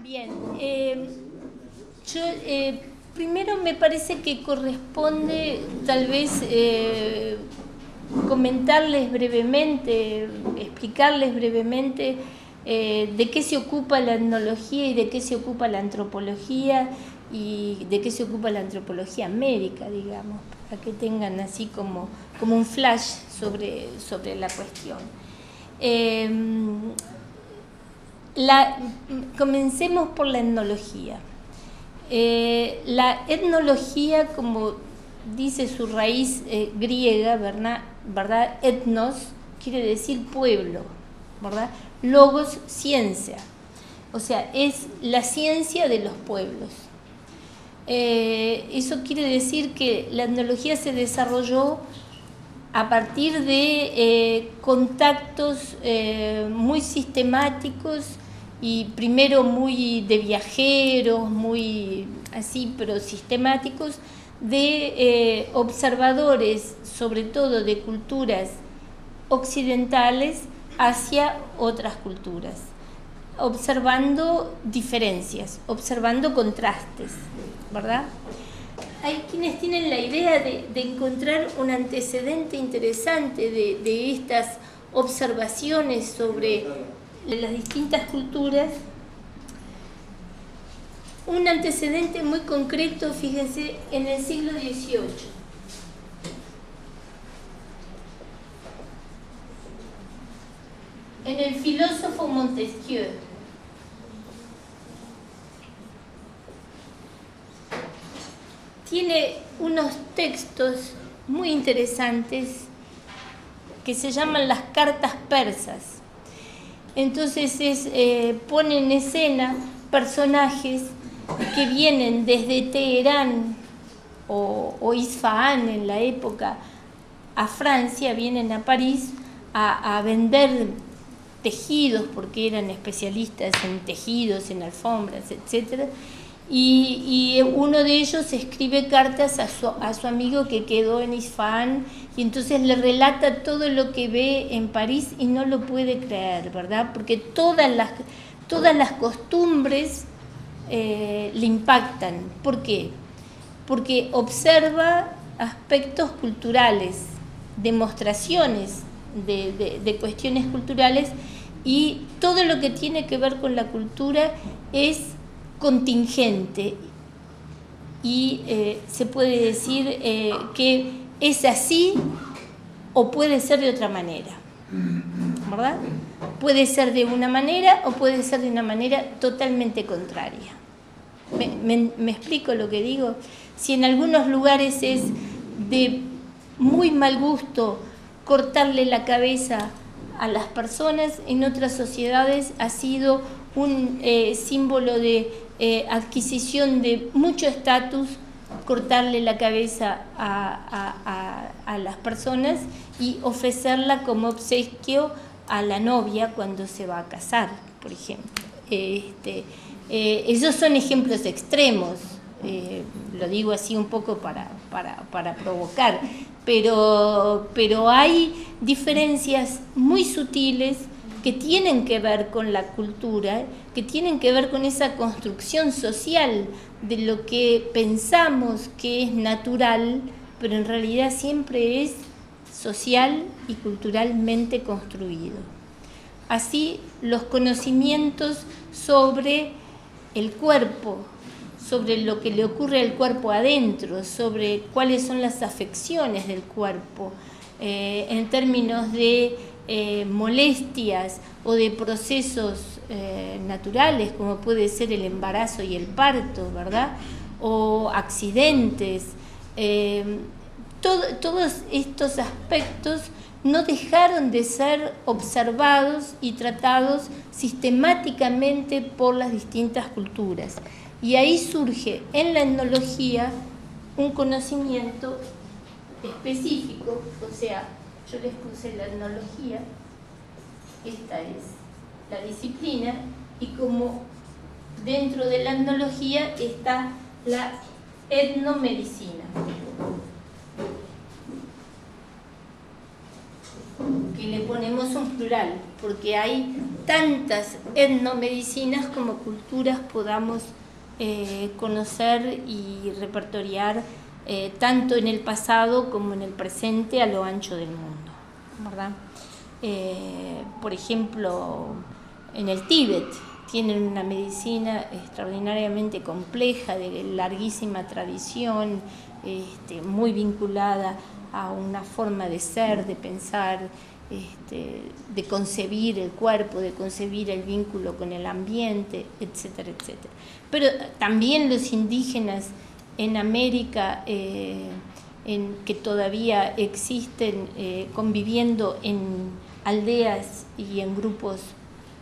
Bien, primero me parece que corresponde tal vez comentarles brevemente, explicarles brevemente de qué se ocupa la etnología y de qué se ocupa la antropología y de qué se ocupa la antropología médica, digamos, para que tengan así como un flash sobre la cuestión. Comencemos por la etnología. La etnología, como dice su raíz griega, ¿verdad? Etnos quiere decir pueblo, ¿verdad? Logos, ciencia. O sea, es la ciencia de los pueblos. Eso quiere decir que la etnología se desarrolló a partir de contactos muy sistemáticos y primero muy de viajeros, muy así, pero sistemáticos, de observadores, sobre todo de culturas occidentales hacia otras culturas, observando diferencias, observando contrastes, ¿verdad? Hay quienes tienen la idea de encontrar un antecedente interesante de estas observaciones sobre las distintas culturas. Un antecedente muy concreto, fíjense, en el siglo XVIII. En el filósofo Montesquieu. Tiene unos textos muy interesantes que se llaman las cartas persas. Entonces pone en escena personajes que vienen desde Teherán o Isfahán en la época a Francia, vienen a París a vender tejidos porque eran especialistas en tejidos, en alfombras, etc. Y uno de ellos escribe cartas a su amigo que quedó en Isfahán y entonces le relata todo lo que ve en París y no lo puede creer, ¿verdad? Porque todas las costumbres le impactan. ¿Por qué? Porque observa aspectos culturales, demostraciones de cuestiones culturales, y todo lo que tiene que ver con la cultura es contingente y se puede decir que es así o puede ser de otra manera, ¿verdad? Puede ser de una manera o puede ser de una manera totalmente contraria. ¿Me explico lo que digo? Si en algunos lugares es de muy mal gusto cortarle la cabeza a las personas, en otras sociedades ha sido un símbolo de adquisición de mucho estatus cortarle la cabeza a las personas y ofrecerla como obsequio a la novia cuando se va a casar, por ejemplo. Esos son ejemplos extremos, lo digo así un poco para provocar, pero hay diferencias muy sutiles que tienen que ver con la cultura, que tienen que ver con esa construcción social de lo que pensamos que es natural, pero en realidad siempre es social y culturalmente construido. Así, los conocimientos sobre el cuerpo, sobre lo que le ocurre al cuerpo adentro, sobre cuáles son las afecciones del cuerpo, en términos de molestias o de procesos naturales, como puede ser el embarazo y el parto, ¿verdad? O accidentes. Todos estos aspectos no dejaron de ser observados y tratados sistemáticamente por las distintas culturas. Y ahí surge en la etnología un conocimiento específico, o sea, yo les puse la etnología, esta es la disciplina, y como dentro de la etnología está la etnomedicina, que le ponemos un plural, porque hay tantas etnomedicinas como culturas podamos conocer y repertoriar tanto en el pasado como en el presente a lo ancho del mundo, ¿verdad? Por ejemplo, en el Tíbet tienen una medicina extraordinariamente compleja, de larguísima tradición, muy vinculada a una forma de ser, de pensar, de concebir el cuerpo, de concebir el vínculo con el ambiente, etcétera, etcétera. Pero también los indígenas en América, que todavía existen conviviendo en aldeas y en grupos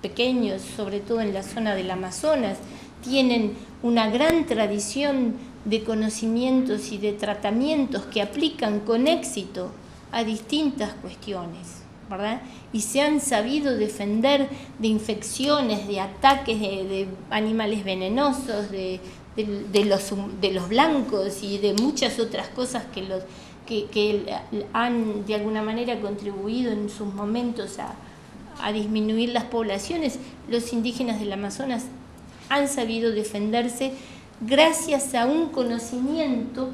pequeños, sobre todo en la zona del Amazonas, tienen una gran tradición de conocimientos y de tratamientos que aplican con éxito a distintas cuestiones, ¿verdad? Y se han sabido defender de infecciones, de ataques de animales venenosos, de los blancos y de muchas otras cosas que han de alguna manera contribuido en sus momentos a disminuir las poblaciones. Los indígenas del Amazonas han sabido defenderse gracias a un conocimiento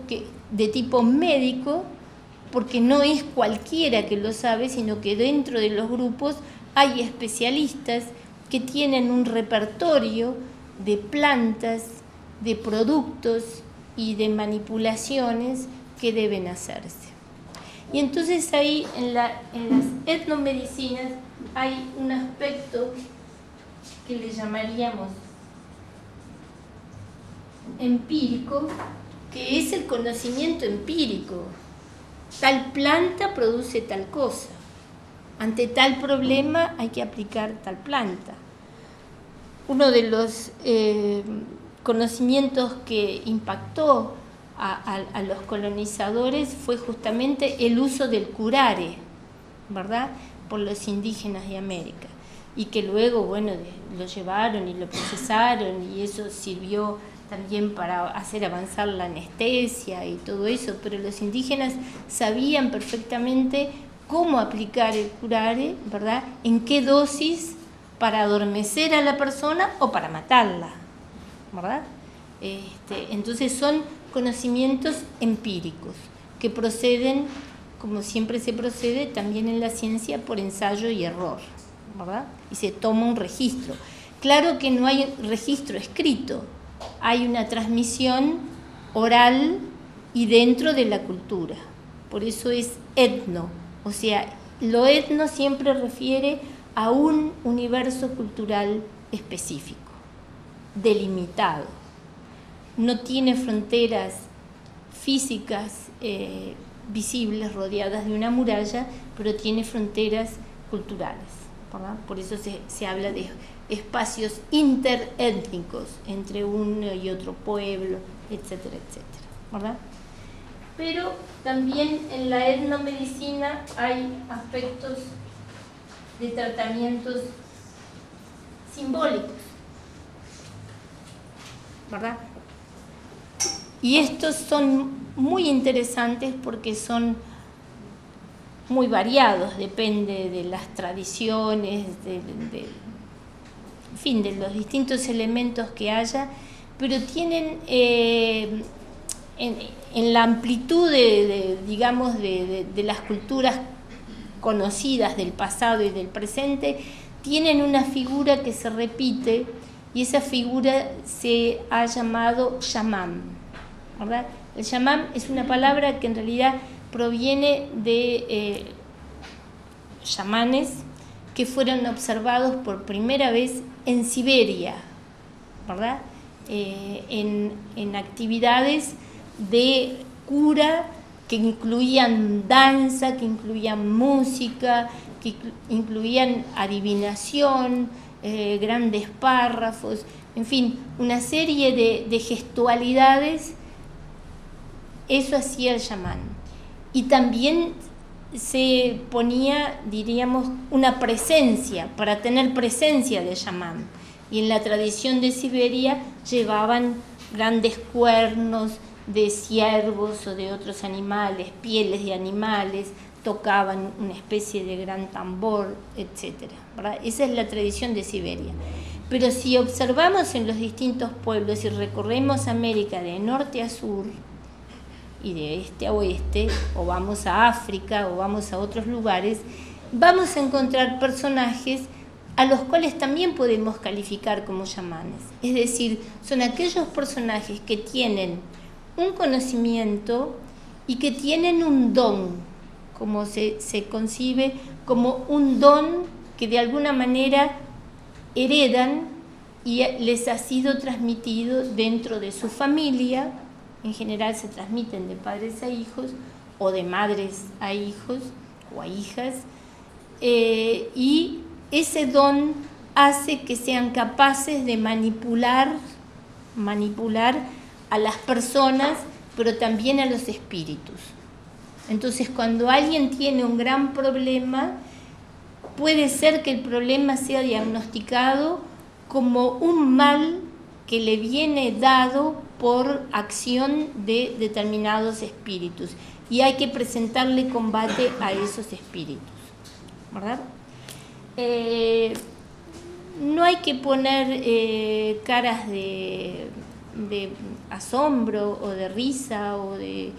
de tipo médico, porque no es cualquiera que lo sabe, sino que dentro de los grupos hay especialistas que tienen un repertorio de plantas, de productos y de manipulaciones que deben hacerse. Y entonces ahí en las etnomedicinas hay un aspecto que le llamaríamos empírico, que es el conocimiento empírico. Tal planta produce tal cosa. Ante tal problema hay que aplicar tal planta. Uno de los conocimientos que impactó a los colonizadores fue justamente el uso del curare, ¿verdad?, por los indígenas de América, y que luego, bueno, lo llevaron y lo procesaron, y eso sirvió también para hacer avanzar la anestesia y todo eso, pero los indígenas sabían perfectamente cómo aplicar el curare, ¿verdad?, en qué dosis para adormecer a la persona o para matarla, ¿verdad? Entonces son conocimientos empíricos que proceden, como siempre se procede también en la ciencia, por ensayo y error, ¿verdad? Y se toma un registro. Claro que no hay registro escrito, hay una transmisión oral y dentro de la cultura. Por eso es etno, o sea, lo etno siempre refiere a un universo cultural específico, delimitado. No tiene fronteras físicas visibles rodeadas de una muralla, pero tiene fronteras culturales, ¿verdad? Por eso se habla de espacios interétnicos entre uno y otro pueblo, etcétera, etcétera, ¿verdad? Pero también en la etnomedicina hay aspectos de tratamientos simbólicos, ¿verdad? Y estos son muy interesantes porque son muy variados, depende de las tradiciones, en fin, de los distintos elementos que haya, pero tienen en la amplitud digamos, de las culturas conocidas del pasado y del presente, tienen una figura que se repite, y esa figura se ha llamado chamán, ¿verdad? El chamán es una palabra que en realidad proviene de chamanes que fueron observados por primera vez en Siberia, ¿verdad? En actividades de cura que incluían danza, que incluían música, que incluían adivinación, grandes párrafos, en fin, una serie de gestualidades. Eso hacía el chamán. Y también se ponía, diríamos, una presencia, para tener presencia de chamán. Y en la tradición de Siberia llevaban grandes cuernos de ciervos o de otros animales, pieles de animales, tocaban una especie de gran tambor, etc. ¿verdad? Esa es la tradición de Siberia. Pero si observamos en los distintos pueblos y recorremos América de norte a sur y de este a oeste, o vamos a África o vamos a otros lugares, vamos a encontrar personajes a los cuales también podemos calificar como chamanes. Es decir, son aquellos personajes que tienen un conocimiento y que tienen un don, como se concibe como un don que de alguna manera heredan y les ha sido transmitido dentro de su familia. En general se transmiten de padres a hijos o de madres a hijos o a hijas, y ese don hace que sean capaces de manipular a las personas, pero también a los espíritus. Entonces, cuando alguien tiene un gran problema, puede ser que el problema sea diagnosticado como un mal que le viene dado por acción de determinados espíritus, y hay que presentarle combate a esos espíritus, ¿verdad? No hay que poner caras de asombro o de risa o de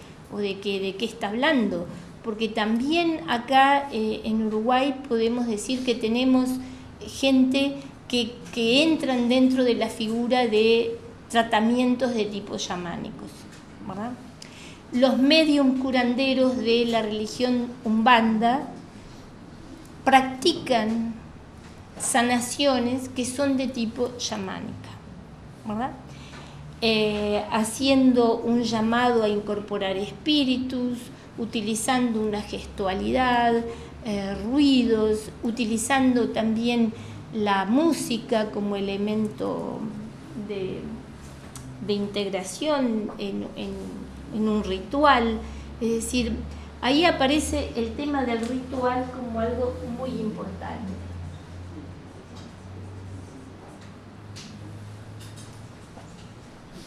qué está hablando, porque también acá en Uruguay podemos decir que tenemos gente que entran dentro de la figura de tratamientos de tipo chamánicos, ¿verdad? Los medium curanderos de la religión Umbanda practican sanaciones que son de tipo chamánica, ¿verdad? Haciendo un llamado a incorporar espíritus, utilizando una gestualidad, ruidos, utilizando también la música como elemento de integración en un ritual. Es decir, ahí aparece el tema del ritual como algo muy importante.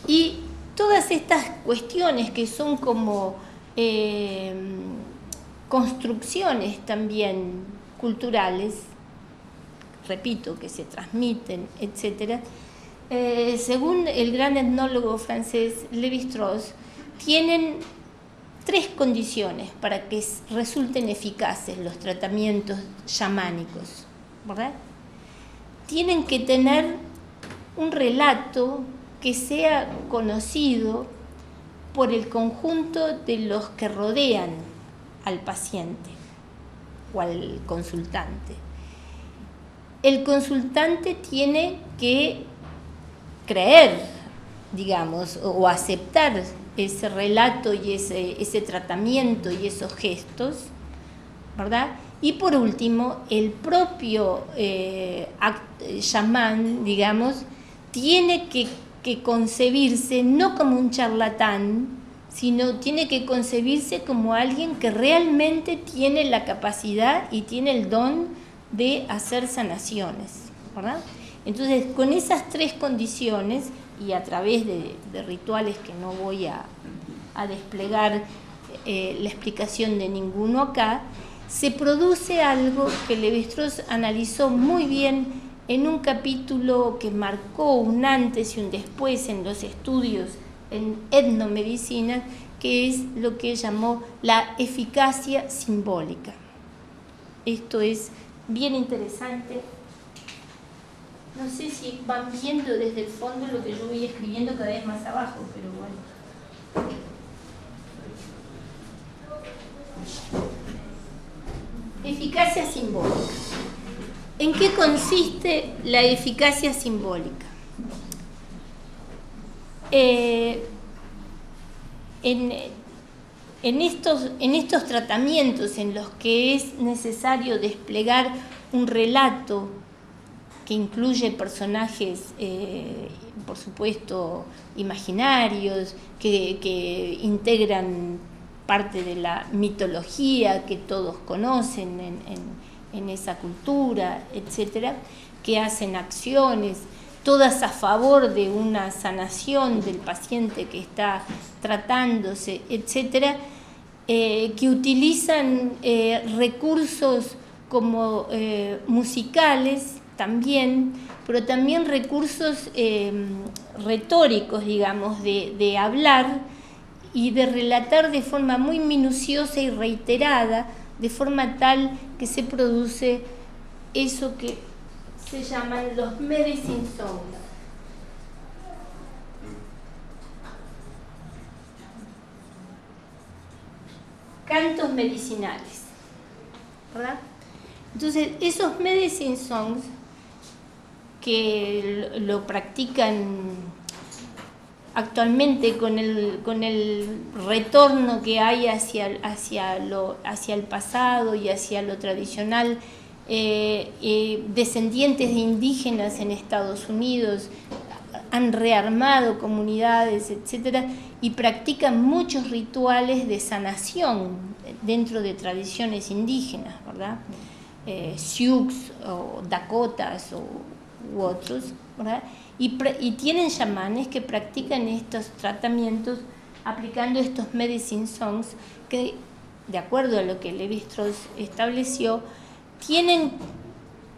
Y todas estas cuestiones que son como construcciones también culturales, repito, que se transmiten, etc., según el gran etnólogo francés Lévi-Strauss, tienen 3 condiciones para que resulten eficaces los tratamientos chamánicos, ¿verdad? Tienen que tener un relato que sea conocido por el conjunto de los que rodean al paciente o al consultante. El consultante tiene que creer, digamos, o aceptar ese relato y ese tratamiento y esos gestos, ¿verdad? Y por último, el propio chamán, digamos, tiene que concebirse no como un charlatán, sino tiene que concebirse como alguien que realmente tiene la capacidad y tiene el don de hacer sanaciones, ¿verdad? Entonces, con esas 3 condiciones y a través de rituales que no voy a desplegar la explicación de ninguno acá, se produce algo que Lévi-Strauss analizó muy bien en un capítulo que marcó un antes y un después en los estudios en etnomedicina, que es lo que llamó la eficacia simbólica. Esto es bien interesante. No sé si van viendo desde el fondo lo que yo voy escribiendo cada vez más abajo, pero bueno. Eficacia simbólica. ¿En qué consiste la eficacia simbólica? En estos tratamientos en los que es necesario desplegar un relato que incluye personajes, por supuesto, imaginarios, que integran parte de la mitología que todos conocen en esa cultura, etcétera, que hacen acciones, todas a favor de una sanación del paciente que está tratándose, etcétera, que utilizan recursos como musicales también, pero también recursos retóricos, digamos, de hablar y de relatar de forma muy minuciosa y reiterada, de forma tal que se produce eso que se llaman los medicine songs. Cantos medicinales, ¿verdad? Entonces, esos medicine songs que lo practican actualmente con el retorno que hay hacia el pasado y hacia lo tradicional, descendientes de indígenas en Estados Unidos han rearmado comunidades, etcétera, y practican muchos rituales de sanación dentro de tradiciones indígenas, ¿verdad? Sioux o Dakotas u otros, ¿verdad? Y tienen chamanes que practican estos tratamientos aplicando estos medicine songs que, de acuerdo a lo que Levi-Strauss estableció, tienen,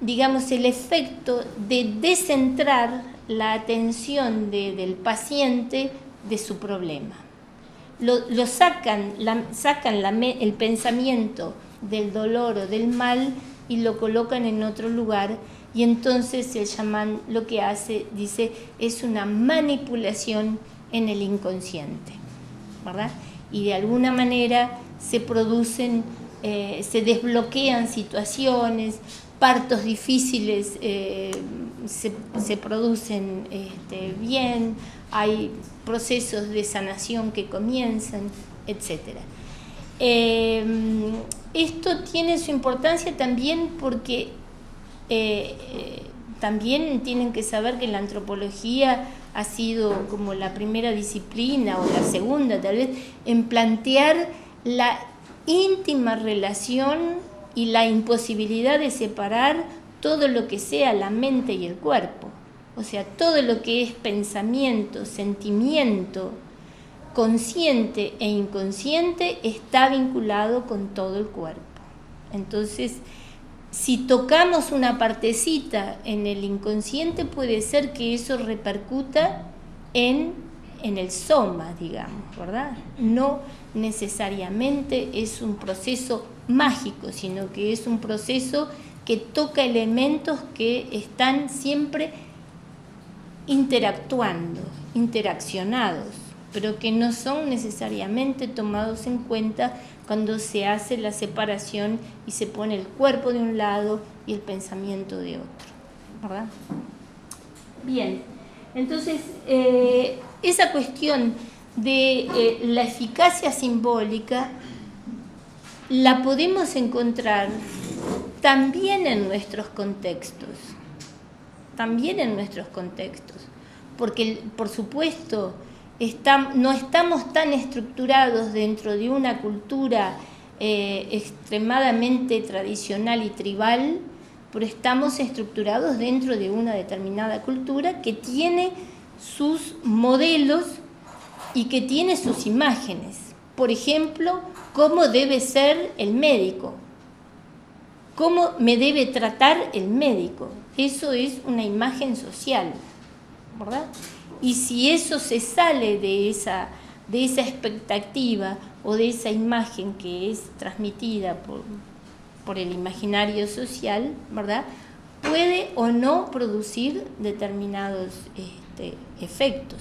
digamos, el efecto de descentrar la atención del paciente de su problema. Lo sacan el pensamiento del dolor o del mal y lo colocan en otro lugar, y entonces el chamán lo que hace, dice, es una manipulación en el inconsciente, ¿verdad? Y de alguna manera se producen, se desbloquean situaciones, partos difíciles se producen bien, hay procesos de sanación que comienzan, etc. Esto tiene su importancia también porque también tienen que saber que la antropología ha sido como la primera disciplina o la segunda tal vez en plantear la íntima relación y la imposibilidad de separar todo lo que sea la mente y el cuerpo. O sea, todo lo que es pensamiento, sentimiento, consciente e inconsciente está vinculado con todo el cuerpo. Entonces, si tocamos una partecita en el inconsciente, puede ser que eso repercuta en el soma, digamos, ¿verdad? No necesariamente es un proceso mágico, sino que es un proceso que toca elementos que están siempre interaccionados, pero que no son necesariamente tomados en cuenta cuando se hace la separación y se pone el cuerpo de un lado y el pensamiento de otro, ¿verdad? Bien, entonces esa cuestión de la eficacia simbólica la podemos encontrar también en nuestros contextos, porque por supuesto no estamos tan estructurados dentro de una cultura extremadamente tradicional y tribal, pero estamos estructurados dentro de una determinada cultura que tiene sus modelos y que tiene sus imágenes. Por ejemplo, cómo debe ser el médico, cómo me debe tratar el médico. Eso es una imagen social, ¿verdad? Y si eso se sale de esa expectativa o de esa imagen que es transmitida por el imaginario social, ¿verdad?, puede o no producir determinados efectos.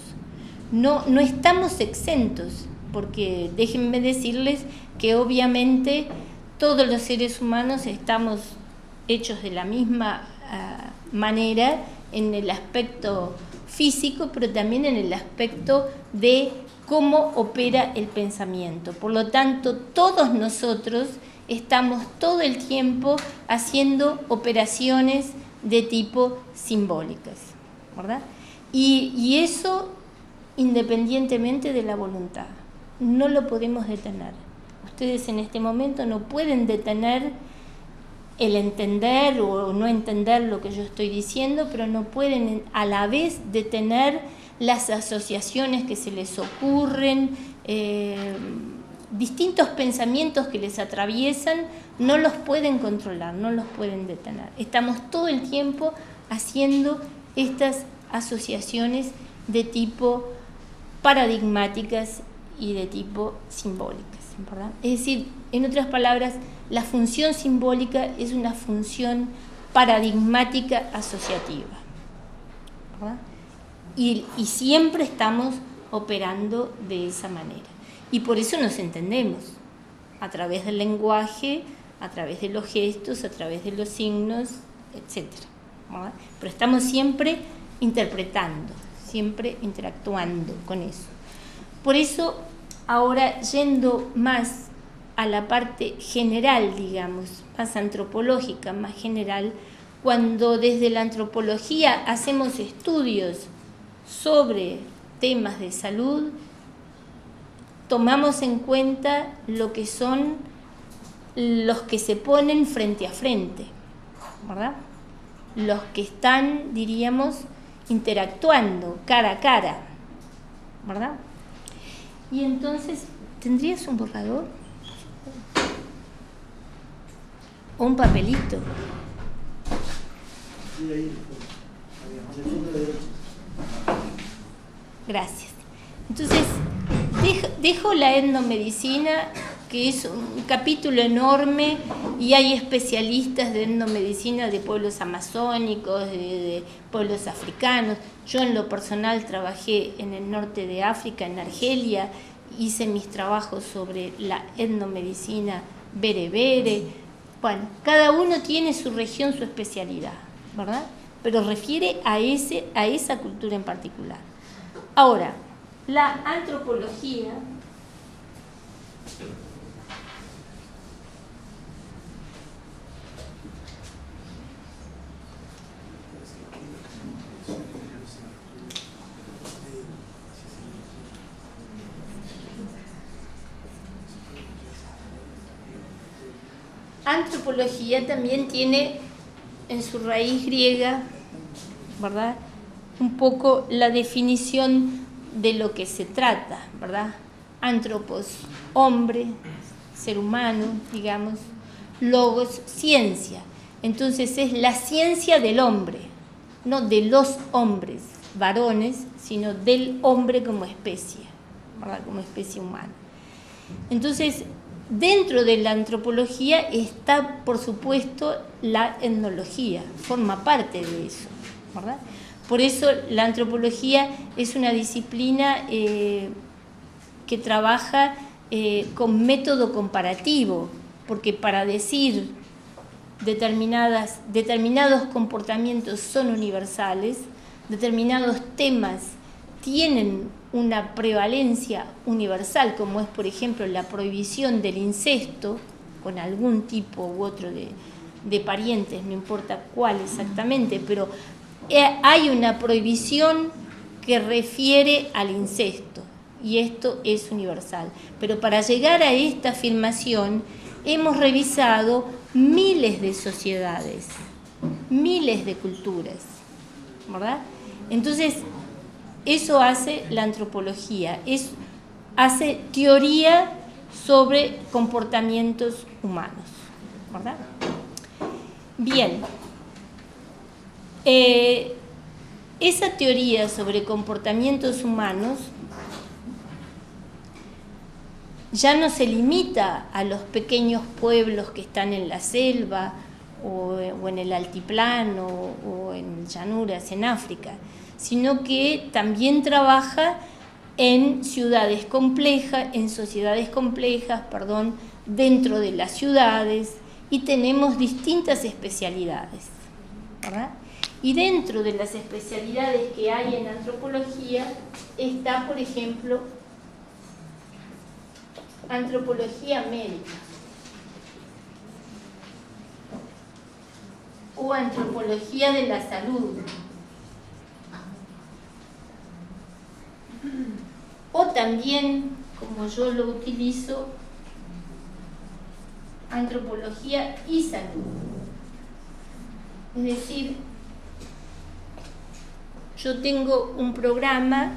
No estamos exentos, porque déjenme decirles que obviamente todos los seres humanos estamos hechos de la misma manera en el aspecto físico, pero también en el aspecto de cómo opera el pensamiento. Por lo tanto, todos nosotros estamos todo el tiempo haciendo operaciones de tipo simbólicas, ¿verdad? Y eso independientemente de la voluntad. No lo podemos detener. Ustedes en este momento no pueden detener el entender o no entender lo que yo estoy diciendo, pero no pueden a la vez detener las asociaciones que se les ocurren, distintos pensamientos que les atraviesan no los pueden controlar, no los pueden detener. Estamos todo el tiempo haciendo estas asociaciones de tipo paradigmáticas y de tipo simbólicas, ¿verdad? Es decir, en otras palabras, la función simbólica es una función paradigmática asociativa, ¿verdad? Y siempre estamos operando de esa manera. Y por eso nos entendemos, a través del lenguaje, a través de los gestos, a través de los signos, etc., ¿verdad? Pero estamos siempre interpretando, siempre interactuando con eso. Por eso, ahora yendo más a la parte general, digamos, más antropológica, más general, cuando desde la antropología hacemos estudios sobre temas de salud, tomamos en cuenta lo que son los que se ponen frente a frente, ¿verdad? Los que están, diríamos, interactuando cara a cara, ¿verdad? Y entonces, ¿tendrías un borrador? ¿O un papelito? Gracias. Entonces, dejo la etnomedicina, que es un capítulo enorme, y hay especialistas de etnomedicina de pueblos amazónicos, de pueblos africanos. Yo en lo personal trabajé en el norte de África, en Argelia, hice mis trabajos sobre la etnomedicina berebere. Bueno, cada uno tiene su región, su especialidad, ¿verdad? Pero refiere a esa cultura en particular. Ahora, la antropología también tiene en su raíz griega, ¿verdad?, un poco la definición de lo que se trata, ¿verdad? Antropos, hombre, ser humano, digamos, logos, ciencia. Entonces es la ciencia del hombre, no de los hombres, varones, sino del hombre como especie, ¿verdad?, como especie humana. Entonces, dentro de la antropología está, por supuesto, la etnología, forma parte de eso, ¿verdad? Por eso la antropología es una disciplina que trabaja con método comparativo, porque para decir determinados comportamientos son universales, determinados temas tienen una prevalencia universal, como es, por ejemplo, la prohibición del incesto con algún tipo u otro de parientes, no importa cuál exactamente, pero hay una prohibición que refiere al incesto, y esto es universal. Pero para llegar a esta afirmación hemos revisado miles de sociedades, miles de culturas, ¿verdad? Entonces, eso hace la antropología, hace teoría sobre comportamientos humanos, ¿verdad? Bien. Esa teoría sobre comportamientos humanos ya no se limita a los pequeños pueblos que están en la selva o en el altiplano o en llanuras en África, sino que también trabaja en sociedades complejas, dentro de las ciudades, y tenemos distintas especialidades, ¿verdad? Y dentro de las especialidades que hay en antropología está, por ejemplo, antropología médica o antropología de la salud, o también, como yo lo utilizo, antropología y salud. Es decir, yo tengo un programa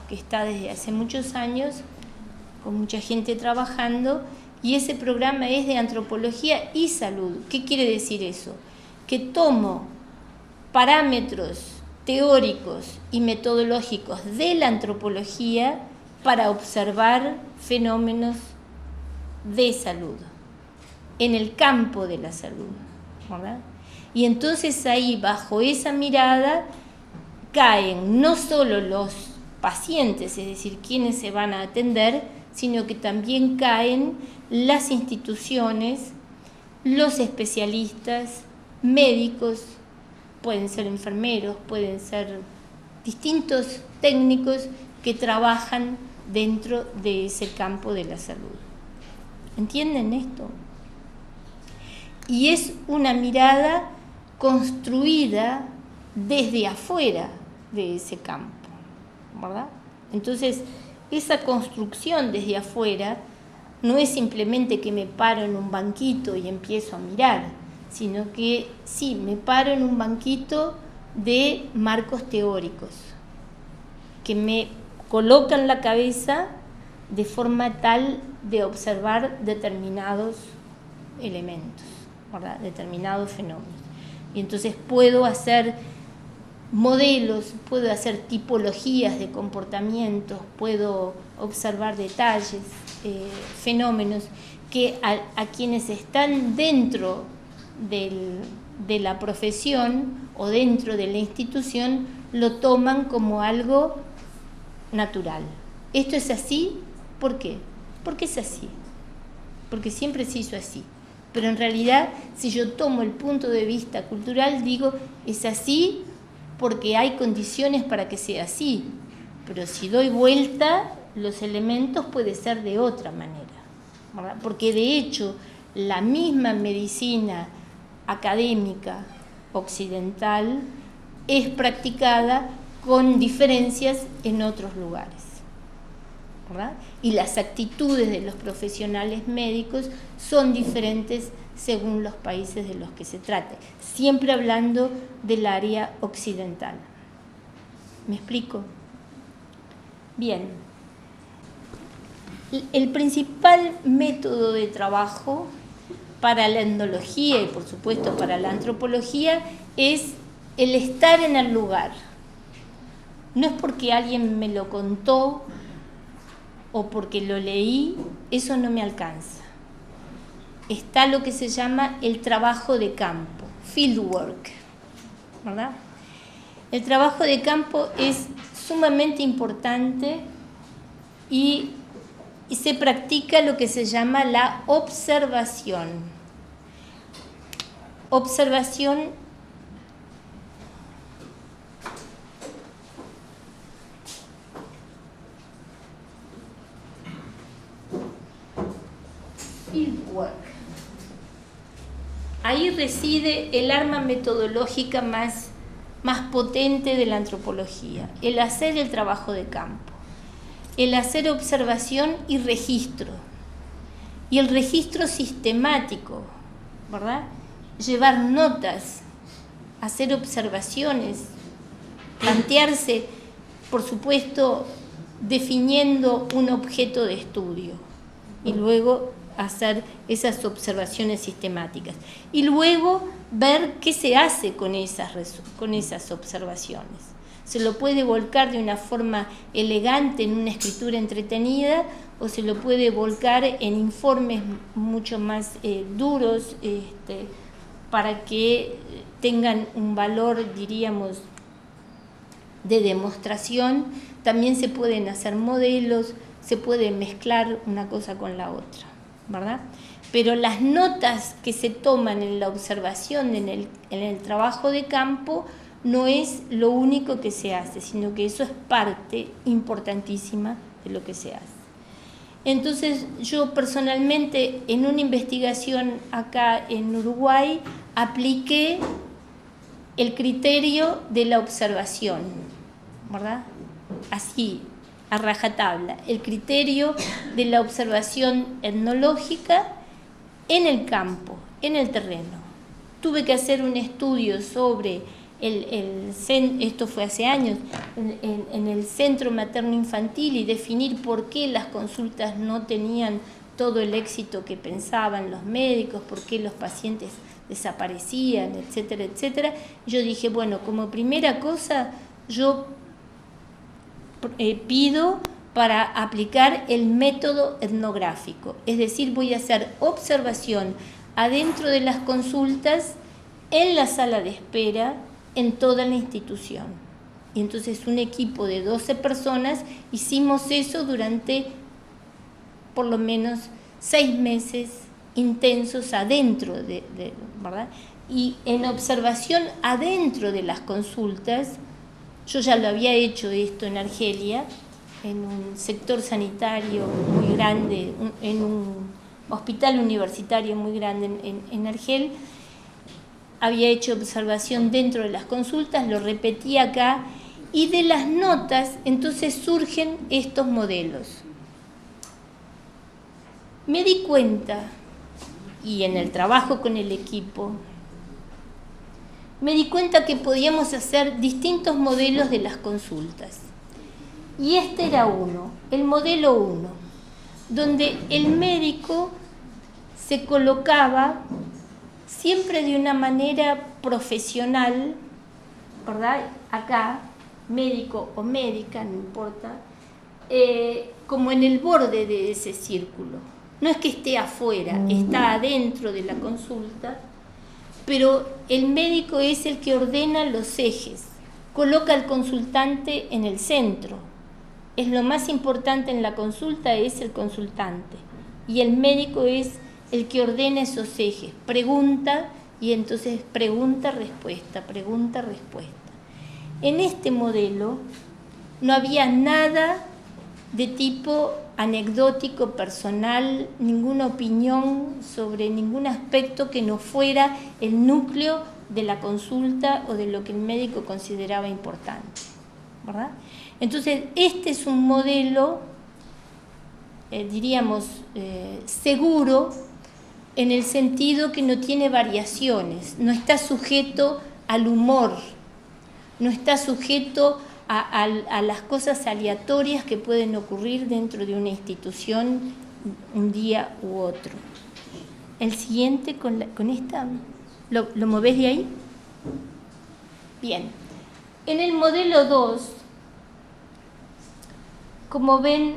que está desde hace muchos años con mucha gente trabajando, y ese programa es de antropología y salud. ¿Qué quiere decir eso? Que tomo parámetros teóricos y metodológicos de la antropología para observar fenómenos de salud, en el campo de la salud, ¿verdad? Y entonces ahí, bajo esa mirada, caen no solo los pacientes, es decir, quienes se van a atender, sino que también caen las instituciones, los especialistas, médicos, pueden ser enfermeros, pueden ser distintos técnicos que trabajan dentro de ese campo de la salud. ¿Entienden esto? Y es una mirada construida desde afuera de ese campo, ¿verdad? Entonces, esa construcción desde afuera no es simplemente que me paro en un banquito y empiezo a mirar, sino que sí, me paro en un banquito de marcos teóricos que me colocan la cabeza de forma tal de observar determinados elementos, ¿verdad? Determinados fenómenos. Y entonces puedo hacer modelos, puedo hacer tipologías de comportamientos, puedo observar detalles, fenómenos que a quienes están dentro de la profesión o dentro de la institución lo toman como algo natural. ¿Esto es así? ¿Por qué? Porque es así, porque siempre se hizo así. Pero en realidad, si yo tomo el punto de vista cultural, digo, es así porque hay condiciones para que sea así. Pero si doy vuelta, los elementos pueden ser de otra manera, ¿verdad? Porque de hecho, la misma medicina académica occidental es practicada con diferencias en otros lugares, ¿verdad? Y las actitudes de los profesionales médicos son diferentes según los países de los que se trate, siempre hablando del área occidental. ¿Me explico? Bien. El principal método de trabajo para la etnología y por supuesto para la antropología es el estar en el lugar. No es porque alguien me lo contó o porque lo leí, eso no me alcanza. Está lo que se llama el trabajo de campo, fieldwork, ¿verdad? El trabajo de campo es sumamente importante y se practica lo que se llama la observación. Observación fieldwork. Ahí reside el arma metodológica más potente de la antropología, el hacer el trabajo de campo, el hacer observación y registro, y el registro sistemático, ¿verdad? Llevar notas, hacer observaciones, plantearse, por supuesto, definiendo un objeto de estudio, y luego hacer esas observaciones sistemáticas y luego ver qué se hace con esas observaciones. Se lo puede volcar de una forma elegante en una escritura entretenida o se lo puede volcar en informes mucho más duros para que tengan un valor, diríamos, de demostración. También se pueden hacer modelos, se puede mezclar una cosa con la otra, ¿verdad? Pero las notas que se toman en la observación, en el trabajo de campo, no es lo único que se hace, sino que eso es parte importantísima de lo que se hace. Entonces, yo personalmente, en una investigación acá en Uruguay, apliqué el criterio de la observación, ¿verdad? Así, a rajatabla, el criterio de la observación etnológica en el campo, en el terreno. Tuve que hacer un estudio sobre esto fue hace años, en el centro materno-infantil y definir por qué las consultas no tenían todo el éxito que pensaban los médicos, por qué los pacientes desaparecían, etcétera, etcétera. Yo dije, bueno, como primera cosa, yo pido para aplicar el método etnográfico, es decir, voy a hacer observación adentro de las consultas, en la sala de espera, en toda la institución. Y entonces un equipo de 12 personas hicimos eso durante por lo menos 6 meses intensos adentro ¿verdad? Y en observación adentro de las consultas, yo ya lo había hecho esto en Argelia, en un sector sanitario muy grande, en un hospital universitario muy grande en Argel, había hecho observación dentro de las consultas, lo repetí acá, y de las notas entonces surgen estos modelos. Me di cuenta, y en el trabajo con el equipo, me di cuenta que podíamos hacer distintos modelos de las consultas. Y este era uno, el modelo 1, donde el médico se colocaba siempre de una manera profesional, ¿verdad? Acá, médico o médica, no importa, como en el borde de ese círculo. No es que esté afuera, está adentro de la consulta, pero el médico es el que ordena los ejes, coloca al consultante en el centro. Es lo más importante en la consulta, es el consultante. Y el médico es el que ordena esos ejes, pregunta y entonces pregunta-respuesta, pregunta-respuesta. En este modelo no había nada de tipo anecdótico, personal, ninguna opinión sobre ningún aspecto que no fuera el núcleo de la consulta o de lo que el médico consideraba importante, ¿verdad? Entonces, este es un modelo, diríamos, seguro, en el sentido que no tiene variaciones, no está sujeto al humor, no está sujeto a las cosas aleatorias que pueden ocurrir dentro de una institución un día u otro. El siguiente con esta, ¿lo movés de ahí? Bien. En el modelo 2, como ven,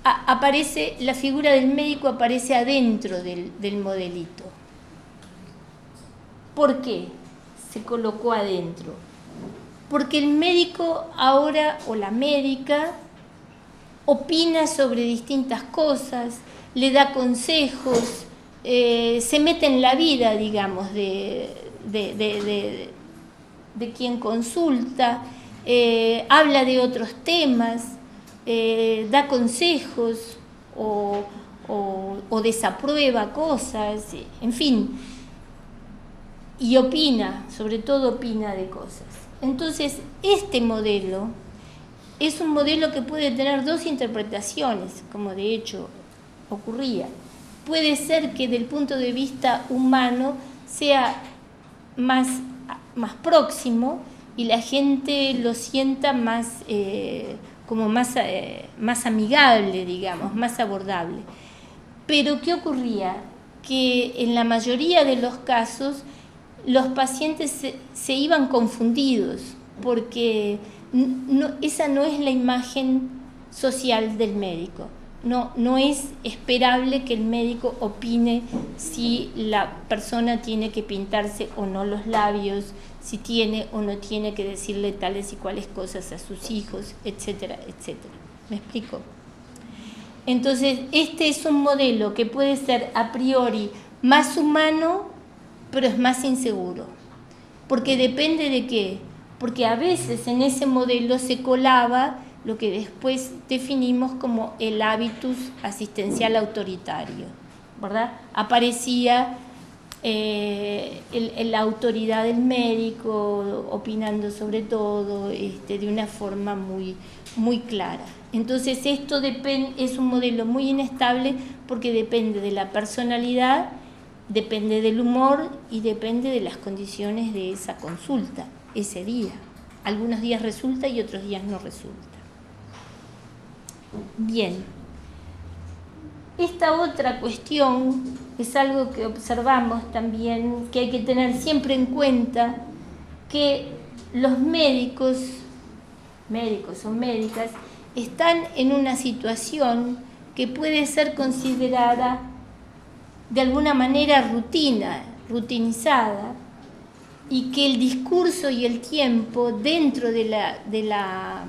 aparece la figura del médico, aparece adentro del modelito. ¿Por qué se colocó adentro? Porque el médico ahora, o la médica, opina sobre distintas cosas, le da consejos, se mete en la vida, digamos, de quien consulta, habla de otros temas, da consejos o desaprueba cosas, en fin, y opina, sobre todo opina de cosas. Entonces, este modelo es un modelo que puede tener dos interpretaciones, como de hecho ocurría. Puede ser que del punto de vista humano sea más próximo y la gente lo sienta más, como más amigable, digamos, más abordable. Pero ¿qué ocurría? Que en la mayoría de los casos los pacientes se iban confundidos, porque esa no es la imagen social del médico. No es esperable que el médico opine si la persona tiene que pintarse o no los labios, si tiene o no tiene que decirle tales y cuales cosas a sus hijos, etcétera, etcétera. ¿Me explico? Entonces, este es un modelo que puede ser a priori más humano, pero es más inseguro. Porque depende de qué. Porque a veces en ese modelo se colaba lo que después definimos como el hábitus asistencial autoritario, ¿verdad? Aparecía la autoridad del médico opinando sobre todo, de una forma muy, muy clara. Entonces esto es un modelo muy inestable porque depende de la personalidad, depende del humor y depende de las condiciones de esa consulta. ese día. Algunos días resulta y otros días no resulta. Bien. Esta otra cuestión es algo que observamos también, que hay que tener siempre en cuenta, que los médicos o médicas, están en una situación que puede ser considerada de alguna manera rutinizada, y que el discurso y el tiempo dentro de la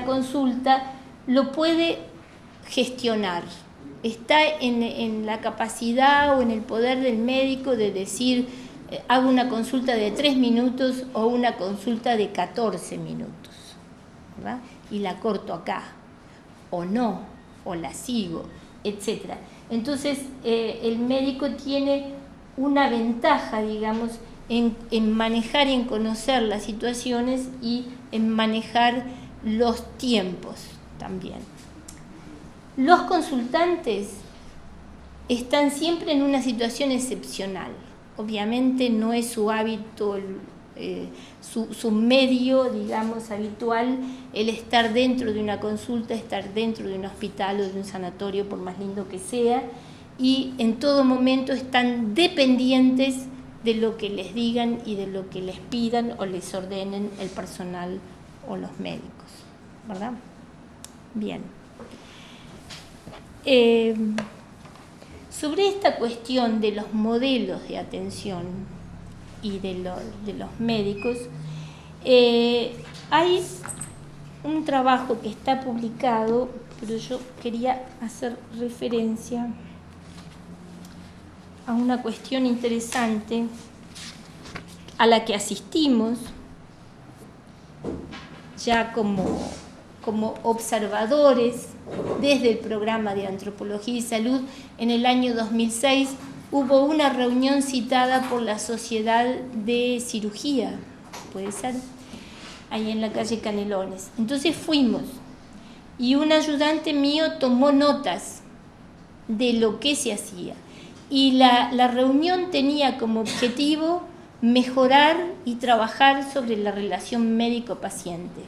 consulta lo puede gestionar. Está en la capacidad o en el poder del médico de decir, hago una consulta de 3 minutos o una consulta de 14 minutos, ¿verdad? Y la corto acá, o no, o la sigo, etc. Entonces, el médico tiene una ventaja, digamos, en manejar y en conocer las situaciones y en manejar los tiempos también. Los consultantes están siempre en una situación excepcional. Obviamente no es su hábito, su medio, digamos, habitual, el estar dentro de una consulta, estar dentro de un hospital o de un sanatorio, por más lindo que sea, y en todo momento están dependientes de lo que les digan y de lo que les pidan o les ordenen el personal o los médicos, ¿verdad? Bien. Sobre esta cuestión de los modelos de atención y de los médicos, hay un trabajo que está publicado, pero yo quería hacer referencia a una cuestión interesante a la que asistimos ya como observadores desde el programa de Antropología y Salud. En el año 2006 hubo una reunión citada por la Sociedad de Cirugía, puede ser, ahí en la calle Canelones. Entonces fuimos y un ayudante mío tomó notas de lo que se hacía. Y la reunión tenía como objetivo mejorar y trabajar sobre la relación médico-paciente,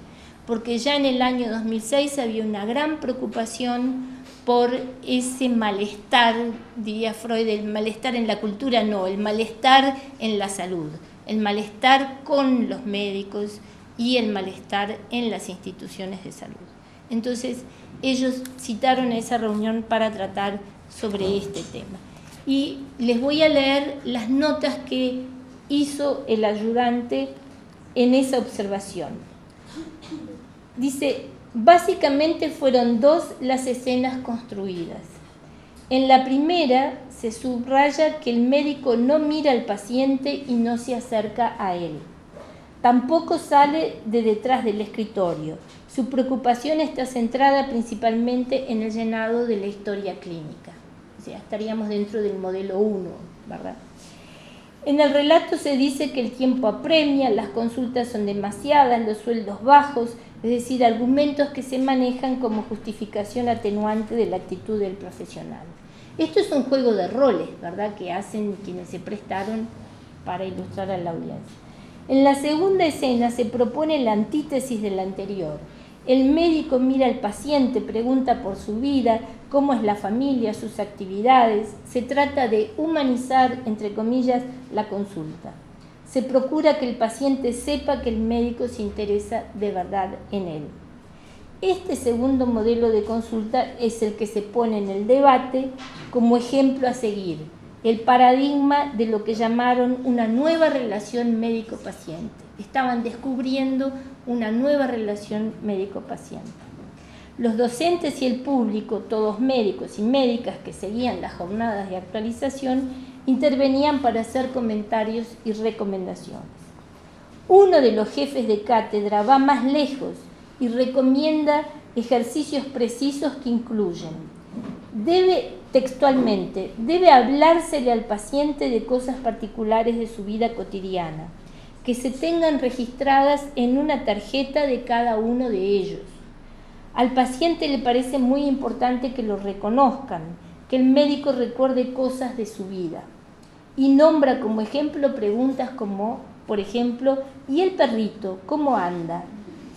porque ya en el año 2006 había una gran preocupación por ese malestar, diría Freud, el malestar en la cultura, no, el malestar en la salud, el malestar con los médicos y el malestar en las instituciones de salud. Entonces, ellos citaron a esa reunión para tratar sobre este tema. Y les voy a leer las notas que hizo el ayudante en esa observación. Dice, básicamente fueron 2 las escenas construidas. En la primera se subraya que el médico no mira al paciente y no se acerca a él. Tampoco sale de detrás del escritorio. Su preocupación está centrada principalmente en el llenado de la historia clínica. O sea, estaríamos dentro del modelo 1, ¿verdad? En el relato se dice que el tiempo apremia, las consultas son demasiadas, los sueldos bajos, es decir, argumentos que se manejan como justificación atenuante de la actitud del profesional. Esto es un juego de roles, ¿verdad?, que hacen quienes se prestaron para ilustrar a la audiencia. En la segunda escena se propone la antítesis de la anterior. El médico mira al paciente, pregunta por su vida, cómo es la familia, sus actividades. Se trata de humanizar, entre comillas, la consulta. Se procura que el paciente sepa que el médico se interesa de verdad en él. Este segundo modelo de consulta es el que se pone en el debate como ejemplo a seguir, el paradigma de lo que llamaron una nueva relación médico-paciente. Estaban descubriendo una nueva relación médico-paciente. Los docentes y el público, todos médicos y médicas que seguían las jornadas de actualización, intervenían para hacer comentarios y recomendaciones. Uno de los jefes de cátedra va más lejos y recomienda ejercicios precisos que incluyen: textualmente, debe hablársele al paciente de cosas particulares de su vida cotidiana, que se tengan registradas en una tarjeta de cada uno de ellos. Al paciente le parece muy importante que lo reconozcan, que el médico recuerde cosas de su vida, y nombra como ejemplo preguntas como Por ejemplo, ¿y el perrito cómo anda?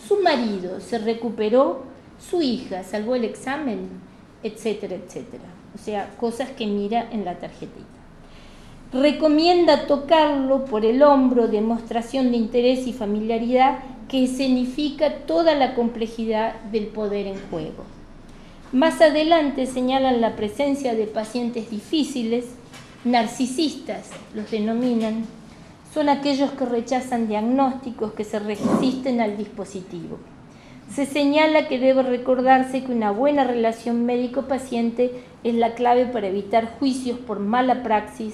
¿Su marido se recuperó? ¿Su hija salvó el examen? Etcétera, etcétera. O sea, cosas que mira en la tarjetita. Recomienda tocarlo por el hombro, demostración de interés y familiaridad que escenifica toda la complejidad del poder en juego. Más adelante señalan la presencia de pacientes difíciles, narcisistas los denominan, son aquellos que rechazan diagnósticos, que se resisten al dispositivo. Se señala que debe recordarse que una buena relación médico-paciente es la clave para evitar juicios por mala praxis,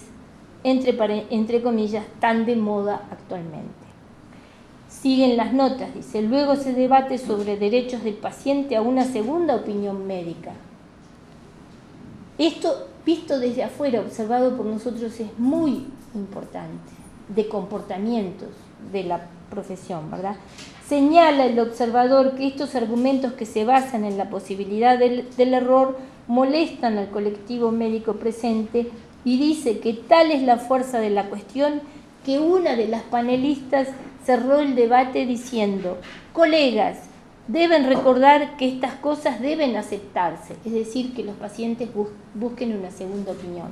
entre comillas, tan de moda actualmente. Siguen las notas, dice, luego se debate sobre derechos del paciente a una segunda opinión médica. Esto, visto desde afuera, observado por nosotros, es muy importante, de comportamientos de la profesión, ¿verdad? Señala el observador que estos argumentos que se basan en la posibilidad del error molestan al colectivo médico presente y dice que tal es la fuerza de la cuestión que una de las panelistas cerró el debate diciendo: colegas, deben recordar que estas cosas deben aceptarse, es decir, que los pacientes busquen una segunda opinión,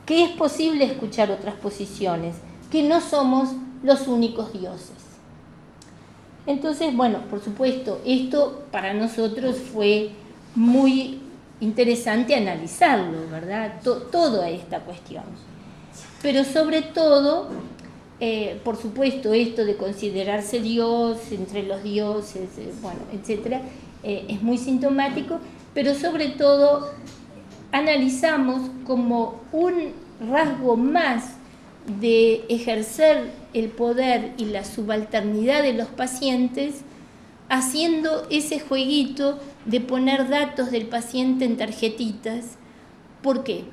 que es posible escuchar otras posiciones, que no somos los únicos dioses. Entonces, bueno, por supuesto, esto para nosotros fue muy interesante analizarlo, ¿verdad? Toda esta cuestión. Pero sobre todo, por supuesto, esto de considerarse Dios, entre los dioses, bueno, etcétera, es muy sintomático, pero sobre todo analizamos como un rasgo más de ejercer el poder y la subalternidad de los pacientes, haciendo ese jueguito de poner datos del paciente en tarjetitas. ¿Por qué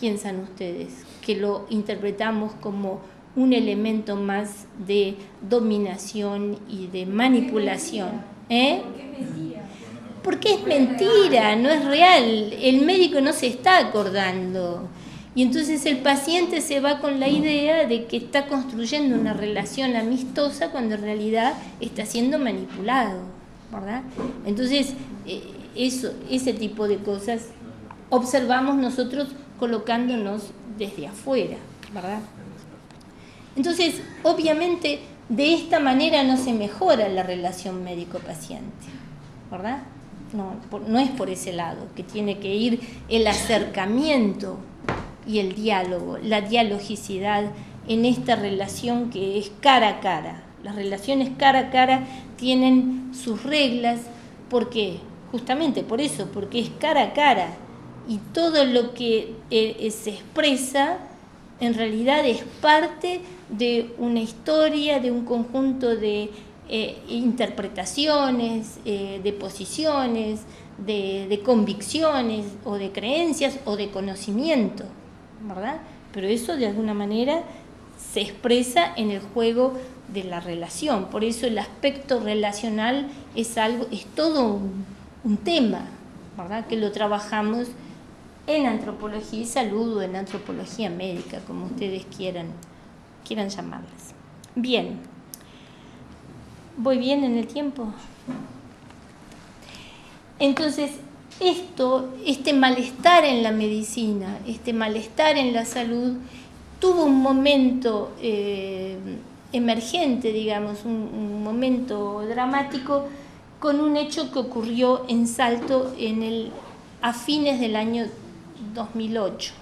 piensan ustedes que lo interpretamos como un elemento más de dominación y de manipulación? Porque es mentira, no es real. El médico no se está acordando. Y entonces el paciente se va con la idea de que está construyendo una relación amistosa cuando en realidad está siendo manipulado, ¿verdad? Entonces, ese tipo de cosas observamos nosotros colocándonos desde afuera, ¿verdad? Entonces, obviamente, de esta manera no se mejora la relación médico-paciente, ¿verdad? No es por ese lado que tiene que ir el acercamiento y el diálogo, la dialogicidad en esta relación que es cara a cara. Las relaciones cara a cara tienen sus reglas, ¿por qué? Justamente por eso, porque es cara a cara y todo lo que se expresa en realidad es parte de una historia, de un conjunto de interpretaciones, de posiciones, de convicciones o de creencias o de conocimiento, ¿verdad? Pero eso de alguna manera se expresa en el juego de la relación. Por eso el aspecto relacional es todo un tema, ¿verdad? Que lo trabajamos en antropología y salud o en antropología médica, como ustedes quieran llamarlas. Bien, ¿voy bien en el tiempo? Entonces, este malestar en la medicina, este malestar en la salud, tuvo un momento emergente, digamos, un momento dramático, con un hecho que ocurrió en Salto a fines del año 2008.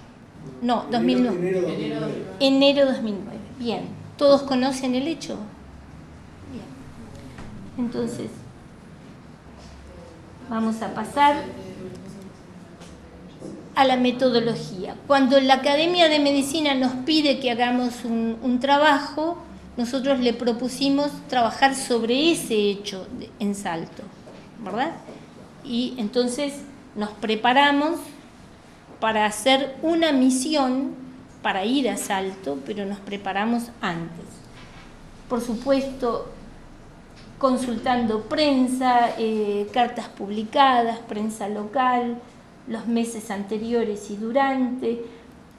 No, 2009. Enero 2009. Bien, ¿todos conocen el hecho? Bien. Entonces, vamos a pasar a la metodología. Cuando la Academia de Medicina nos pide que hagamos un trabajo, nosotros le propusimos trabajar sobre ese hecho en Salto, ¿verdad? Y entonces nos preparamos para hacer una misión para ir a Salto, pero nos preparamos antes. Por supuesto, consultando prensa, cartas publicadas, prensa local, los meses anteriores y durante,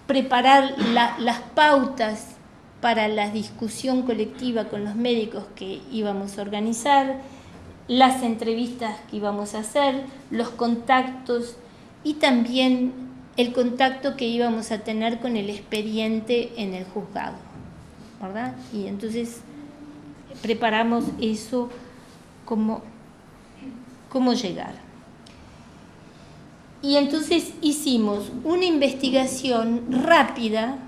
preparar las pautas para la discusión colectiva con los médicos que íbamos a organizar, las entrevistas que íbamos a hacer, los contactos y también el contacto que íbamos a tener con el expediente en el juzgado, ¿verdad? Y entonces preparamos eso, cómo llegar. Y entonces hicimos una investigación rápida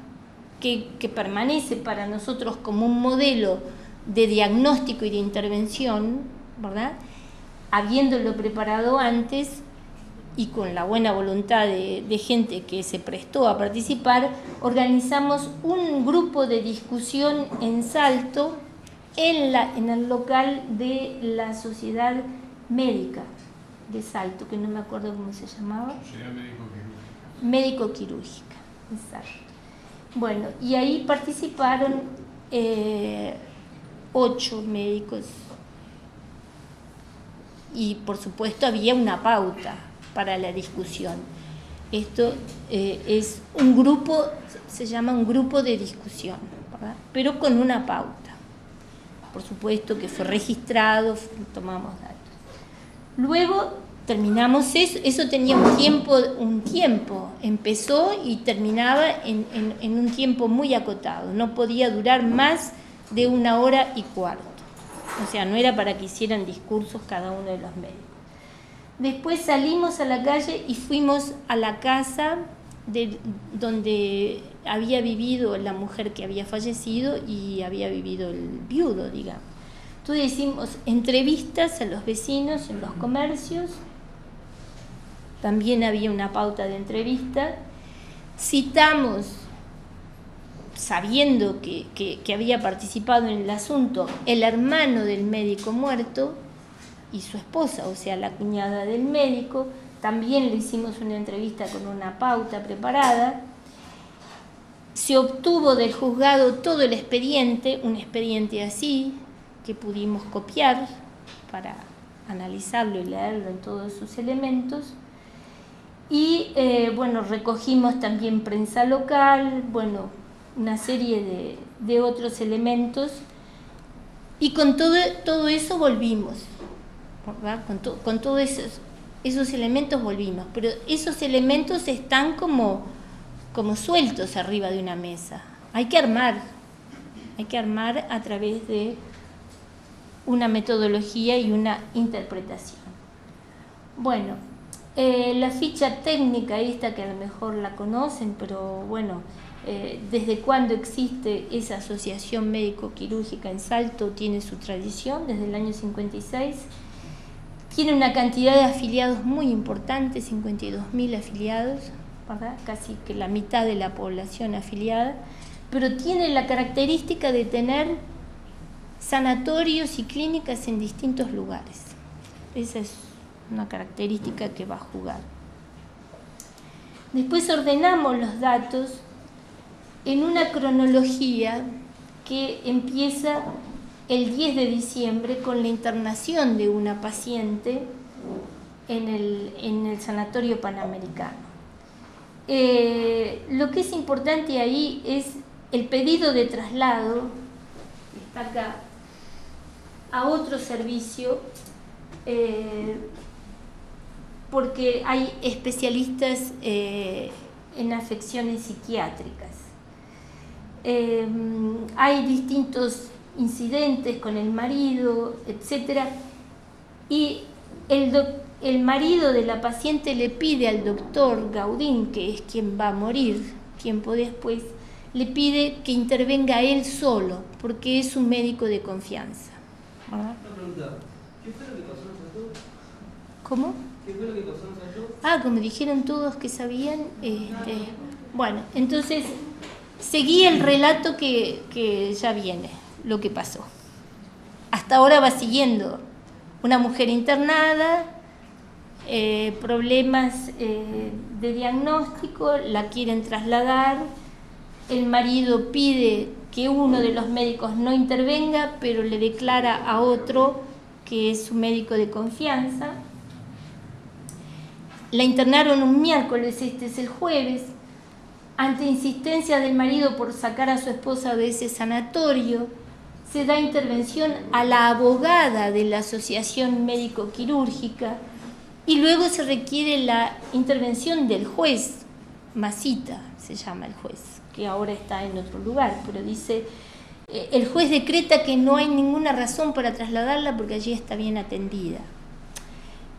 que permanece para nosotros como un modelo de diagnóstico y de intervención, ¿verdad? Habiéndolo preparado antes y con la buena voluntad de gente que se prestó a participar, organizamos un grupo de discusión en Salto, en el local de la Sociedad Médica de Salto, que no me acuerdo cómo se llamaba. Sociedad Médico-Quirúrgica. Médico-Quirúrgica, exacto. Bueno, y ahí participaron 8 médicos y por supuesto había una pauta para la discusión. Esto es un grupo, se llama un grupo de discusión, ¿verdad? Pero con una pauta. Por supuesto que fue registrado, tomamos datos. Luego terminamos eso tenía un tiempo, empezó y terminaba en un tiempo muy acotado, no podía durar más de 1 hora y cuarto. O sea, no era para que hicieran discursos cada uno de los médicos. Después salimos a la calle y fuimos a la casa donde había vivido la mujer que había fallecido y había vivido el viudo, digamos. Entonces hicimos entrevistas a los vecinos en los comercios, también había una pauta de entrevista, citamos, sabiendo que había participado en el asunto, el hermano del médico muerto y su esposa, o sea, la cuñada del médico. También le hicimos una entrevista con una pauta preparada. Se obtuvo del juzgado todo el expediente, un expediente así, que pudimos copiar para analizarlo y leerlo en todos sus elementos. Y bueno, recogimos también prensa local, bueno, una serie de otros elementos. Y con todo eso volvimos, ¿verdad? Con todos esos elementos volvimos, pero esos elementos están como sueltos arriba de una mesa. Hay que armar a través de una metodología y una interpretación. Bueno, la ficha técnica esta, que a lo mejor la conocen, pero bueno, desde cuándo existe esa asociación médico-quirúrgica en Salto, tiene su tradición, desde el año 56. Tiene una cantidad de afiliados muy importante, 52.000 afiliados, ¿verdad? Casi que la mitad de la población afiliada, pero tiene la característica de tener sanatorios y clínicas en distintos lugares. Esa es una característica que va a jugar. Después ordenamos los datos en una cronología que empieza el 10 de diciembre con la internación de una paciente en el Sanatorio Panamericano. Lo que es importante ahí es el pedido de traslado, que está acá, a otro servicio, porque hay especialistas en afecciones psiquiátricas. Hay distintos incidentes con el marido, etc. Y el marido de la paciente le pide al doctor Gaudín, que es quien va a morir tiempo después, le pide que intervenga él solo, porque es un médico de confianza. Una pregunta, ¿qué fue lo que pasó en Salto? ¿Cómo? ¿Qué fue lo que pasó en Salto? Como dijeron todos que sabían, bueno, entonces seguí el relato que ya viene, lo que pasó. Hasta ahora va siguiendo una mujer internada, problemas de diagnóstico, la quieren trasladar, el marido pide que uno de los médicos no intervenga, pero le declara a otro que es su médico de confianza. La internaron un miércoles, este es el jueves. ante insistencia del marido por sacar a su esposa de ese sanatorio, se da intervención a la abogada de la Asociación Médico-Quirúrgica y luego se requiere la intervención del juez, Masita se llama el juez, que ahora está en otro lugar, pero dice, el juez decreta que no hay ninguna razón para trasladarla porque allí está bien atendida.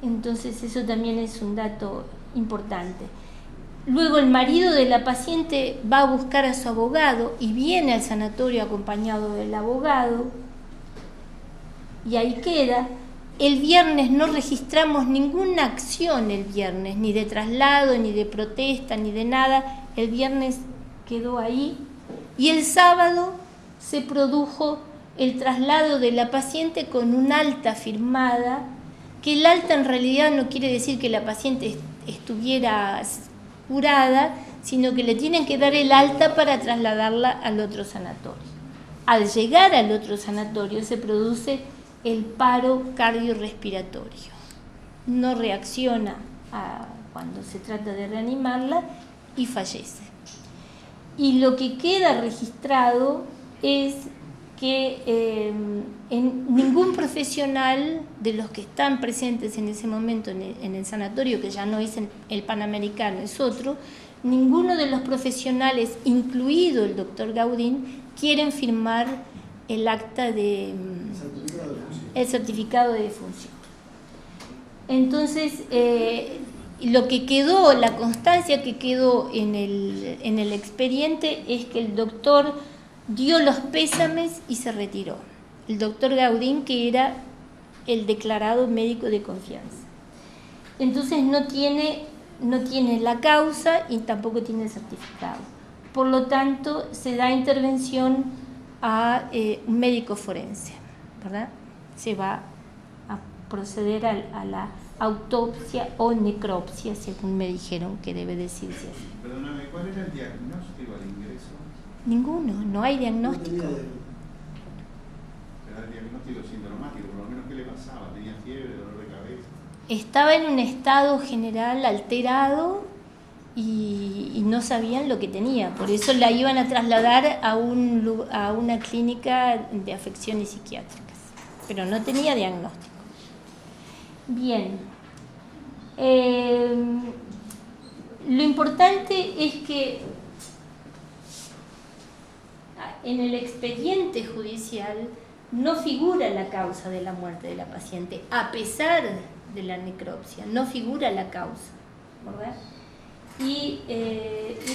Entonces eso también es un dato importante. Luego el marido de la paciente va a buscar a su abogado y viene al sanatorio acompañado del abogado y ahí queda. El viernes no registramos ninguna acción el viernes, ni de traslado, ni de protesta, ni de nada. El viernes quedó ahí y el sábado se produjo el traslado de la paciente con un alta firmada, que el alta en realidad no quiere decir que la paciente estuviera curada, sino que le tienen que dar el alta para trasladarla al otro sanatorio. Al llegar al otro sanatorio se produce el paro cardiorrespiratorio. No reacciona cuando se trata de reanimarla y fallece. Y lo que queda registrado es que ningún profesional de los que están presentes en ese momento en el sanatorio, que ya no es el Panamericano, es otro, ninguno de los profesionales, incluido el doctor Gaudín, quieren firmar el acta de el certificado de defunción. Entonces, lo que quedó, la constancia que quedó en el expediente es que el doctor dio los pésames y se retiró. El doctor Gaudín, que era el declarado médico de confianza. Entonces no tiene la causa y tampoco tiene el certificado. Por lo tanto, se da intervención a un médico forense, ¿verdad? Se va a proceder a la autopsia o necropsia, según me dijeron que debe decirse así. Perdóname, ¿cuál era el diagnóstico al ingreso? Ninguno, no hay diagnóstico. Era el diagnóstico sintomático, por lo menos ¿qué le pasaba? ¿Tenía fiebre, dolor de cabeza? Estaba en un estado general alterado y no sabían lo que tenía. Por eso la iban a trasladar a una clínica de afecciones psiquiátricas. Pero no tenía diagnóstico. Bien. Lo importante es que en el expediente judicial no figura la causa de la muerte de la paciente, a pesar de la necropsia, no figura la causa, ¿verdad? Y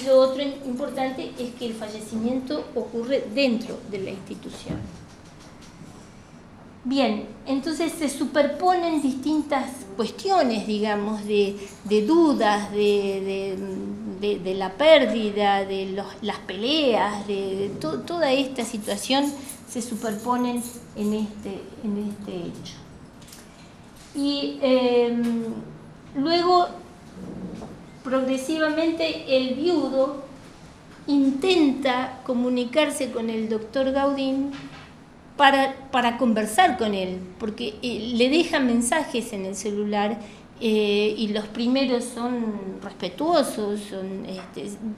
lo otro importante es que el fallecimiento ocurre dentro de la institución. Bien, entonces se superponen distintas cuestiones, digamos, de dudas, de la pérdida, de las peleas, de toda esta situación se superponen en este hecho. Y luego, progresivamente, el viudo intenta comunicarse con el doctor Gaudín para conversar con él, porque le deja mensajes en el celular y los primeros son respetuosos,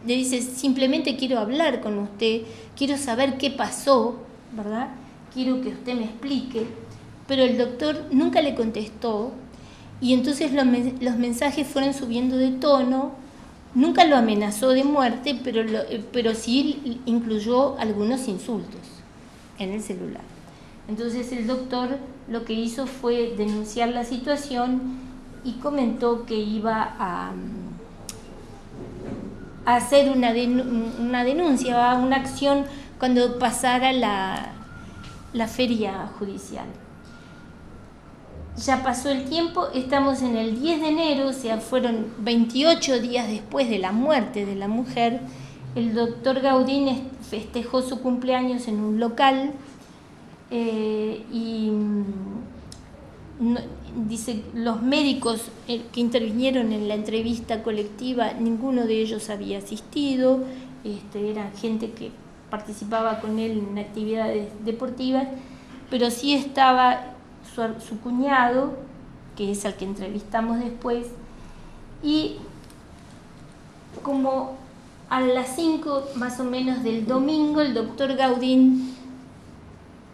le dice simplemente quiero hablar con usted, quiero saber qué pasó, ¿verdad? Quiero que usted me explique, pero el doctor nunca le contestó y entonces los mensajes fueron subiendo de tono. Nunca lo amenazó de muerte, pero sí incluyó algunos insultos en el celular. Entonces el doctor lo que hizo fue denunciar la situación y comentó que iba a hacer una denuncia, una acción cuando pasara la feria judicial. Ya pasó el tiempo, estamos en el 10 de enero, o sea, fueron 28 días después de la muerte de la mujer. El doctor Gaudín festejó su cumpleaños en un local y dice, los médicos que intervinieron en la entrevista colectiva, ninguno de ellos había asistido, era gente que participaba con él en actividades deportivas, pero sí estaba su cuñado, que es al que entrevistamos después, y como A las 5 más o menos del domingo, el doctor Gaudín,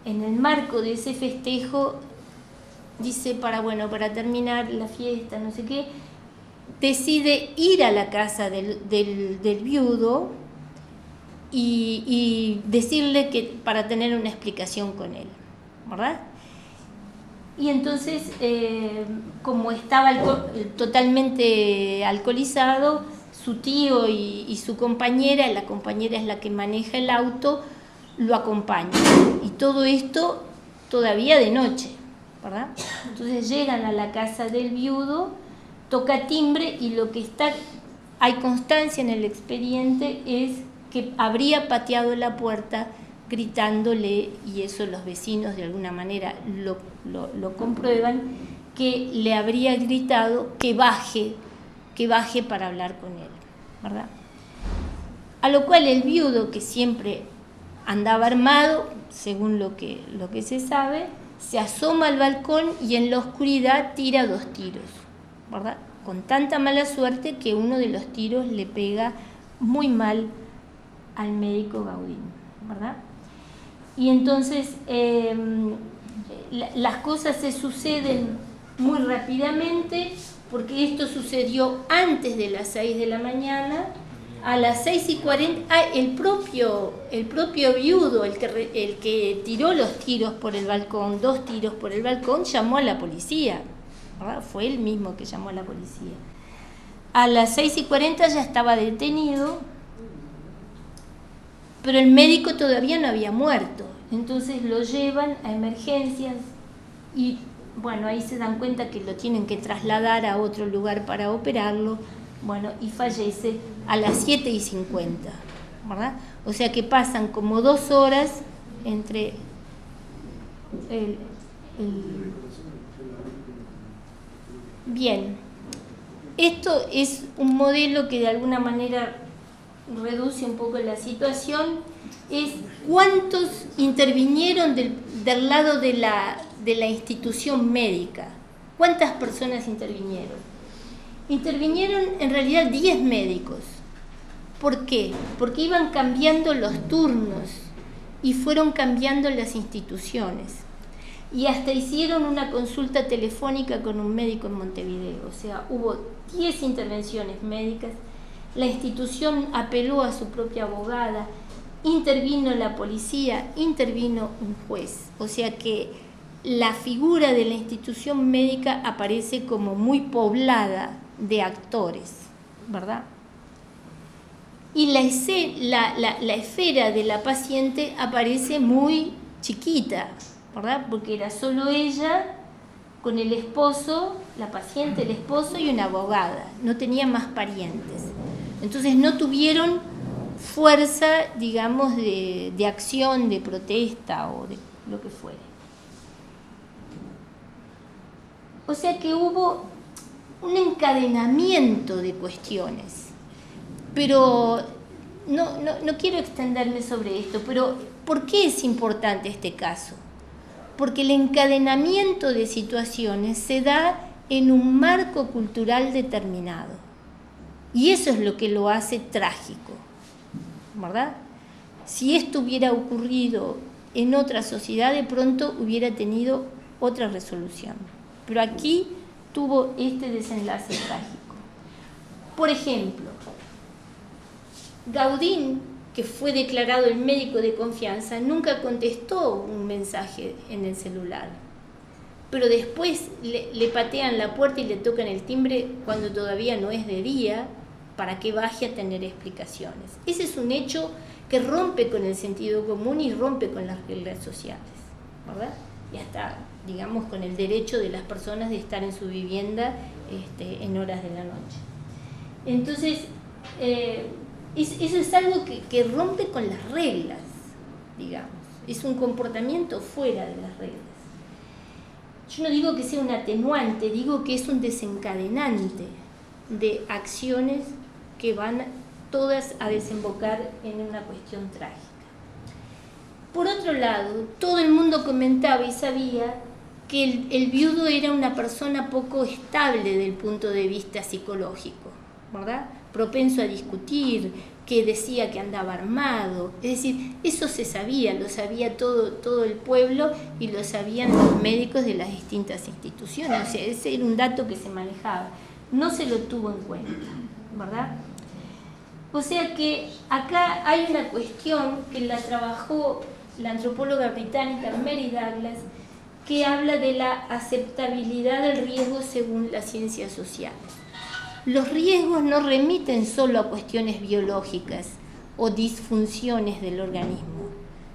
en el marco de ese festejo, dice para terminar la fiesta, no sé qué, decide ir a la casa del viudo y decirle que para tener una explicación con él, ¿verdad? Y entonces, como estaba totalmente alcoholizado, su tío y su compañera, la compañera es la que maneja el auto, lo acompañan. Y todo esto todavía de noche, ¿verdad? Entonces llegan a la casa del viudo, toca timbre y lo que hay constancia en el expediente es que habría pateado la puerta gritándole, y eso los vecinos de alguna manera lo comprueban, que le habría gritado que baje para hablar con él, ¿verdad? A lo cual el viudo, que siempre andaba armado, según lo que se sabe, se asoma al balcón y en la oscuridad tira 2 tiros, ¿verdad? Con tanta mala suerte que uno de los tiros le pega muy mal al médico Gaudín, ¿verdad? Y entonces las cosas se suceden muy rápidamente, porque esto sucedió antes de las 6 de la mañana. A las 6:40, el propio viudo, el que tiró los tiros por el balcón, 2 tiros por el balcón, llamó a la policía, ¿verdad? Fue él mismo que llamó a la policía. A las 6:40 ya estaba detenido, pero el médico todavía no había muerto. Entonces lo llevan a emergencias y bueno, ahí se dan cuenta que lo tienen que trasladar a otro lugar para operarlo, bueno, y fallece a las 7:50, ¿verdad? O sea que pasan como 2 horas entre Bien, esto es un modelo que de alguna manera reduce un poco la situación, es cuántos intervinieron del lado de la institución médica, cuántas personas intervinieron. Intervinieron en realidad 10 médicos. ¿Por qué? Porque iban cambiando los turnos y fueron cambiando las instituciones. Y hasta hicieron una consulta telefónica con un médico en Montevideo. O sea, hubo 10 intervenciones médicas. La institución apeló a su propia abogada, intervino la policía, intervino un juez. O sea que la figura de la institución médica aparece como muy poblada de actores, ¿verdad? Y la esfera de la paciente aparece muy chiquita, ¿verdad? Porque era solo ella con el esposo, la paciente, el esposo y una abogada. No tenía más parientes. Entonces no tuvieron fuerza, digamos, de acción, de protesta o de lo que fuere. O sea que hubo un encadenamiento de cuestiones. Pero no quiero extenderme sobre esto, pero ¿por qué es importante este caso? Porque el encadenamiento de situaciones se da en un marco cultural determinado. Y eso es lo que lo hace trágico, ¿verdad? Si esto hubiera ocurrido en otra sociedad, de pronto hubiera tenido otra resolución. Pero aquí tuvo este desenlace trágico. Por ejemplo, Gaudín, que fue declarado el médico de confianza, nunca contestó un mensaje en el celular. Pero después le patean la puerta y le tocan el timbre cuando todavía no es de día, para que baje a tener explicaciones. Ese es un hecho que rompe con el sentido común y rompe con las reglas sociales, ¿verdad? Y hasta, digamos, con el derecho de las personas de estar en su vivienda en horas de la noche. Entonces, eso es algo que rompe con las reglas, digamos. Es un comportamiento fuera de las reglas. Yo no digo que sea un atenuante, digo que es un desencadenante de acciones que van todas a desembocar en una cuestión trágica. Por otro lado, todo el mundo comentaba y sabía que el viudo era una persona poco estable desde el punto de vista psicológico, ¿verdad? Propenso a discutir, que decía que andaba armado. Es decir, eso se sabía, lo sabía todo el pueblo y lo sabían los médicos de las distintas instituciones. O sea, ese era un dato que se manejaba. No se lo tuvo en cuenta, ¿verdad? O sea que acá hay una cuestión que la trabajó la antropóloga británica Mary Douglas, que habla de la aceptabilidad del riesgo según las ciencias sociales. Los riesgos no remiten solo a cuestiones biológicas o disfunciones del organismo,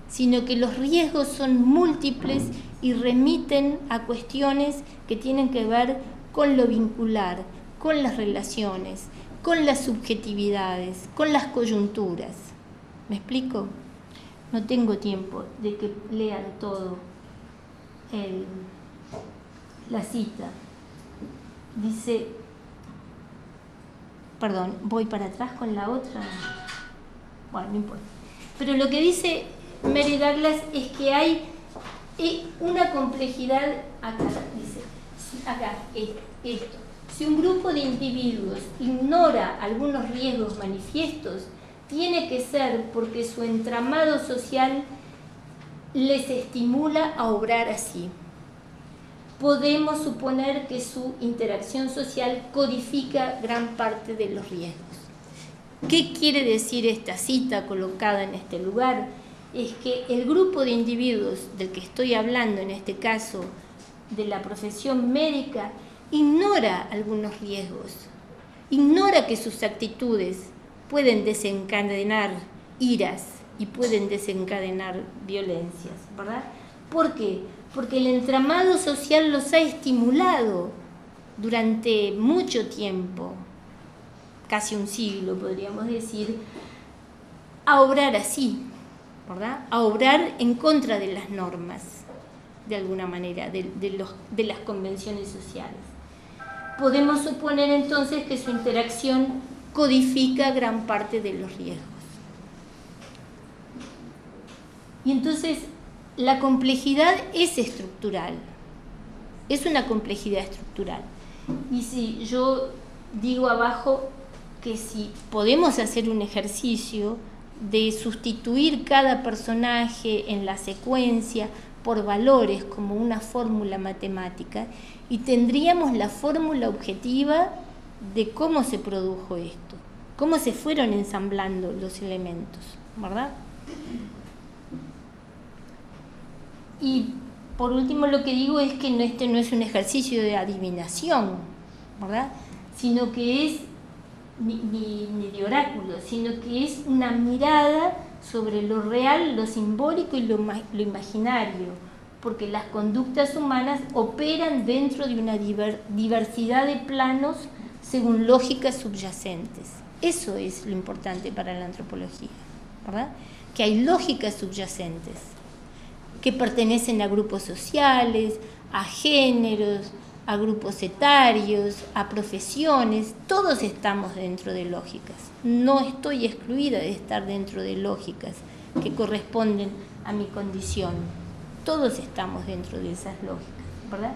sino que los riesgos son múltiples y remiten a cuestiones que tienen que ver con lo vincular, con las relaciones, con las subjetividades, con las coyunturas. ¿Me explico? No tengo tiempo de que lean todo la cita. Dice, perdón, voy para atrás con la otra. Bueno, no importa. Pero lo que dice Mary Douglas es que hay una complejidad acá, dice, acá, esto. Si un grupo de individuos ignora algunos riesgos manifiestos, tiene que ser porque su entramado social les estimula a obrar así. Podemos suponer que su interacción social codifica gran parte de los riesgos. ¿Qué quiere decir esta cita colocada en este lugar? Es que el grupo de individuos del que estoy hablando, en este caso de la profesión médica, ignora algunos riesgos, ignora que sus actitudes pueden desencadenar iras y pueden desencadenar violencias, ¿verdad? ¿Por qué? Porque el entramado social los ha estimulado durante mucho tiempo, casi un siglo podríamos decir, a obrar así, ¿verdad? A obrar en contra de las normas, de alguna manera, de las convenciones sociales. Podemos suponer entonces que su interacción codifica gran parte de los riesgos. Y entonces la complejidad es estructural, es una complejidad estructural. Y si yo digo abajo que si podemos hacer un ejercicio de sustituir cada personaje en la secuencia por valores como una fórmula matemática, y tendríamos la fórmula objetiva de cómo se produjo esto, cómo se fueron ensamblando los elementos, ¿verdad? Y por último lo que digo es que este no es un ejercicio de adivinación, ¿verdad? Sino que es ni de oráculo, sino que es una mirada sobre lo real, lo simbólico y lo imaginario, porque las conductas humanas operan dentro de una diversidad de planos según lógicas subyacentes. Eso es lo importante para la antropología, ¿verdad? Que hay lógicas subyacentes que pertenecen a grupos sociales, a géneros, a grupos etarios, a profesiones. Todos estamos dentro de lógicas. No estoy excluida de estar dentro de lógicas que corresponden a mi condición. Todos estamos dentro de esas lógicas, ¿verdad?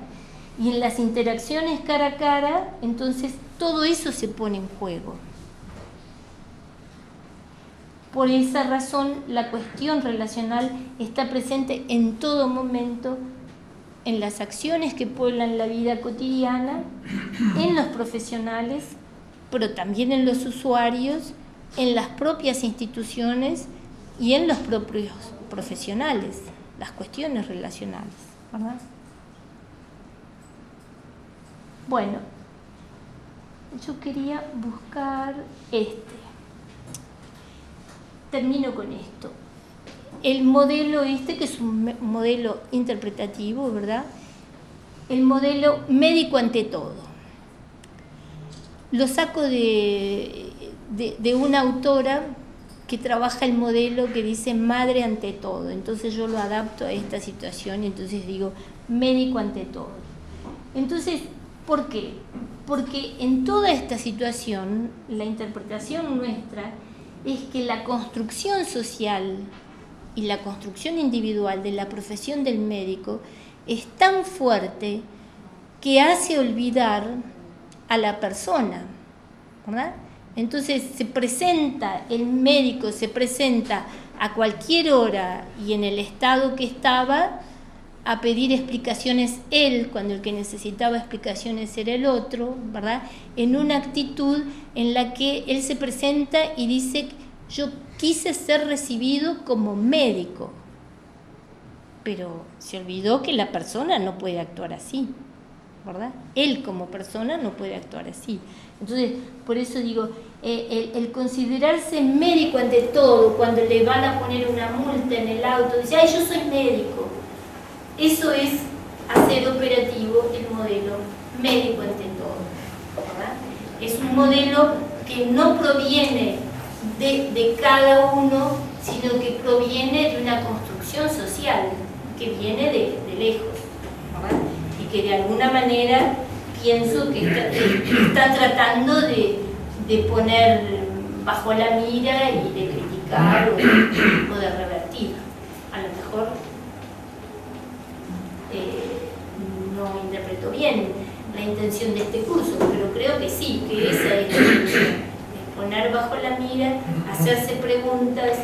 Y en las interacciones cara a cara, entonces todo eso se pone en juego. Por esa razón, la cuestión relacional está presente en todo momento, en las acciones que pueblan la vida cotidiana, en los profesionales, pero también en los usuarios, en las propias instituciones y en los propios profesionales, las cuestiones relacionales, ¿verdad? Bueno, yo quería buscar termino con esto. El modelo que es un modelo interpretativo, ¿verdad? El modelo médico ante todo. Lo saco de una autora que trabaja el modelo que dice madre ante todo. Entonces yo lo adapto a esta situación y entonces digo médico ante todo. Entonces, ¿por qué? Porque en toda esta situación, la interpretación nuestra es que la construcción social y la construcción individual de la profesión del médico es tan fuerte que hace olvidar a la persona, ¿verdad? Entonces se presenta, el médico se presenta a cualquier hora y en el estado que estaba a pedir explicaciones él, cuando el que necesitaba explicaciones era el otro, ¿verdad? En una actitud en la que él se presenta y dice: yo quise ser recibido como médico, pero se olvidó que la persona no puede actuar así, ¿verdad? Él como persona no puede actuar así. Entonces, por eso digo, el considerarse médico ante todo, cuando le van a poner una multa en el auto, dice: ay, yo soy médico. Eso es hacer operativo el modelo médico ante todo, ¿verdad? Es un modelo que no proviene de cada uno, sino que proviene de una construcción social que viene de lejos, ¿verdad? Y que de alguna manera pienso que está tratando de poner bajo la mira y de criticar o de revertir. A lo mejor no interpreto bien la intención de este curso, pero creo que sí, que esa es la intención, es poner bajo la mira, hacerse preguntas,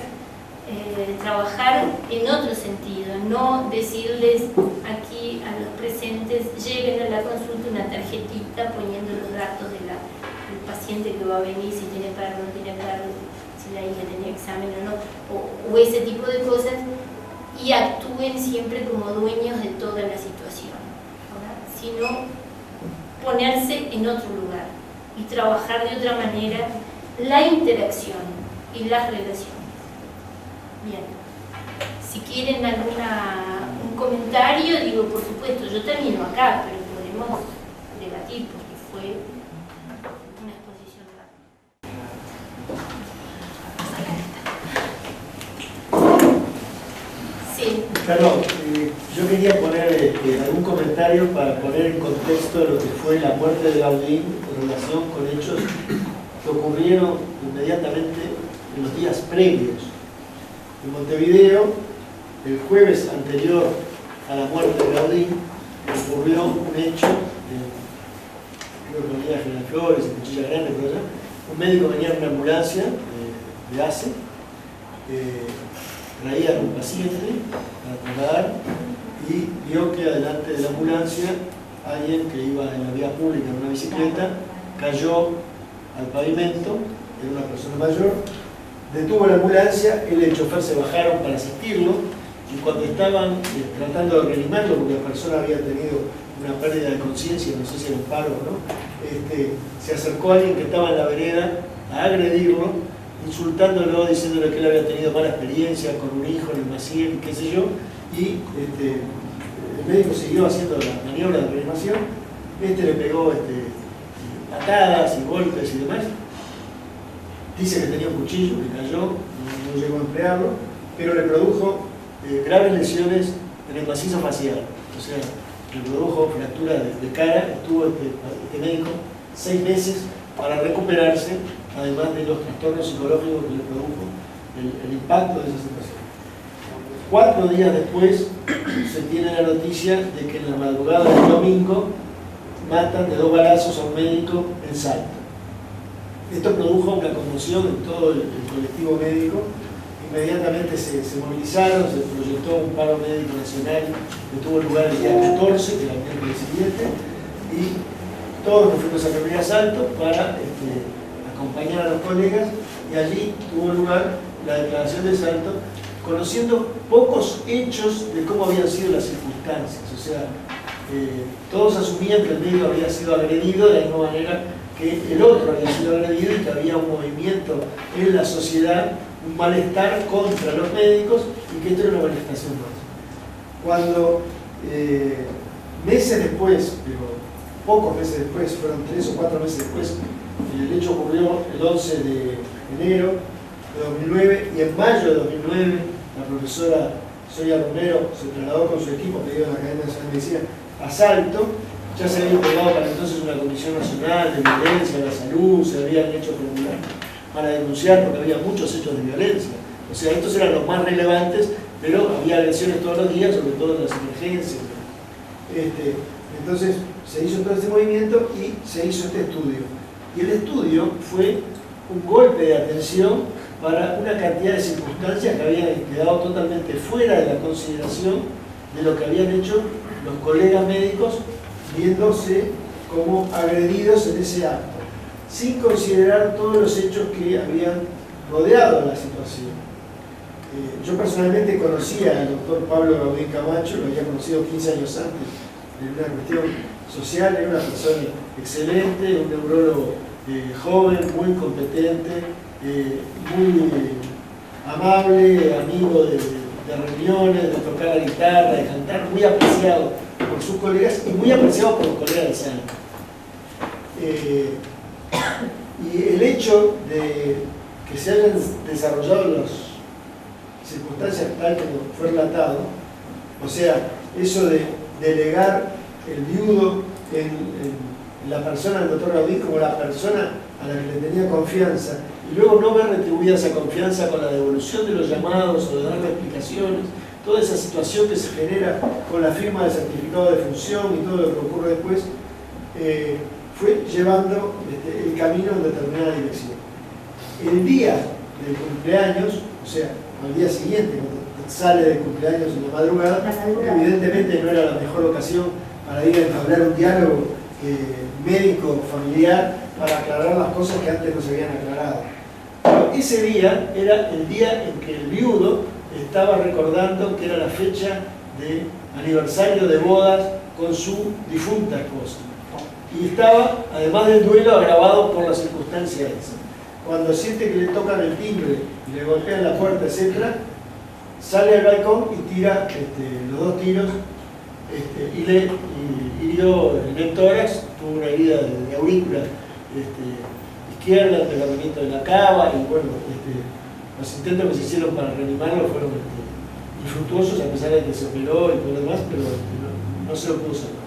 trabajar en otro sentido, no decirles aquí a los presentes: lleven a la consulta una tarjetita poniendo los datos del paciente que va a venir, si tiene perro, no tiene perro, si la hija tenía examen o no, o ese tipo de cosas, y actúen siempre como dueños de toda la situación, ¿verdad? Sino ponerse en otro lugar y trabajar de otra manera la interacción y las relaciones. Bien, si quieren un comentario, digo, por supuesto, yo termino acá, pero podemos debatir porque fue una exposición rápida. Sí. Perdón, yo quería poner algún comentario para poner en contexto lo que fue la muerte de Gaudí en relación con hechos que ocurrieron inmediatamente en los días previos. En Montevideo, el jueves anterior a la muerte de Gaudí, ocurrió un hecho, creo que venía General Flores, en Cuchilla Grande, por allá. Un médico venía en una ambulancia de ACE, traía a un paciente para trasladar y vio que adelante de la ambulancia alguien que iba en la vía pública en una bicicleta cayó al pavimento, era una persona mayor. Detuvo la ambulancia, él y el chofer se bajaron para asistirlo y cuando estaban tratando de reanimarlo, porque la persona había tenido una pérdida de conciencia, no sé si era un paro o no, se acercó a alguien que estaba en la vereda a agredirlo, insultándolo, diciéndole que él había tenido mala experiencia con un hijo en el Maciel, qué sé yo, y el médico siguió haciendo la maniobra de reanimación. Le pegó patadas y golpes y demás. Dice que tenía un cuchillo que cayó, no llegó a emplearlo, pero le produjo graves lesiones en el macizo facial, o sea, le produjo fractura de cara. Estuvo este médico 6 meses para recuperarse, además de los trastornos psicológicos que le produjo el impacto de esa situación. 4 días después se tiene la noticia de que en la madrugada del domingo matan de 2 balazos a un médico en Salto. Esto produjo una conmoción en todo el colectivo médico. Inmediatamente se movilizaron, se proyectó un paro médico nacional que tuvo lugar el día 14, que era el miércoles siguiente, y todos nos fuimos a Capital Salto para acompañar a los colegas, y allí tuvo lugar la declaración de Salto, conociendo pocos hechos de cómo habían sido las circunstancias. O sea, todos asumían que el médico había sido agredido de la misma manera que el otro había sido agredido y que había un movimiento en la sociedad, un malestar contra los médicos y que esto era una manifestación más. Cuando meses después, pero pocos meses después, fueron 3 o 4 meses después, el hecho ocurrió el 11 de enero de 2009 y en mayo de 2009 la profesora Sonia Romero se trasladó con su equipo pedido en la Academia Nacional de Medicina a Salto. Ya se había integrado para entonces una Comisión Nacional de Violencia de la Salud, se habían hecho formular para denunciar porque había muchos hechos de violencia. O sea, estos eran los más relevantes, pero había agresiones todos los días, sobre todo en las emergencias. Entonces se hizo todo este movimiento y se hizo este estudio. Y el estudio fue un golpe de atención para una cantidad de circunstancias que habían quedado totalmente fuera de la consideración de lo que habían hecho los colegas médicos, viéndose como agredidos en ese acto, sin considerar todos los hechos que habían rodeado la situación. Yo personalmente conocía al doctor Pablo Gaudín Camacho, lo había conocido 15 años antes, en una cuestión social, era una persona excelente, un neurólogo joven, muy competente, muy amable, amigo de reuniones, de tocar la guitarra, de cantar, muy apreciado por sus colegas y muy apreciado por los colegas de Sala. Y el hecho de que se hayan desarrollado las circunstancias tal como fue relatado, o sea, eso de delegar el viudo en la persona del doctor Gaudí como la persona a la que le tenía confianza, y luego no ver retribuida esa confianza con la devolución de los llamados o de darle explicaciones, toda esa situación que se genera con la firma del certificado de función y todo lo que ocurre después, fue llevando el camino en determinada dirección. El día del cumpleaños, o sea, al día siguiente, cuando sale de cumpleaños en la madrugada, evidentemente no era la mejor ocasión para ir a entablar un diálogo médico-familiar para aclarar las cosas que antes no se habían aclarado. Pero ese día era el día en que el viudo estaba recordando que era la fecha de aniversario de bodas con su difunta esposa. Y estaba, además del duelo, agravado por la circunstancia esa. Cuando siente que le tocan el timbre y le golpean la puerta, etc., sale al balcón y tira los 2 tiros y le hirió el tórax, tuvo una herida de aurícula izquierda, el pegamiento de la cava, y bueno, los intentos que se hicieron para reanimarlo fueron infructuosos, a pesar de que se operó y todo lo demás, pero no se lo pudo salvar.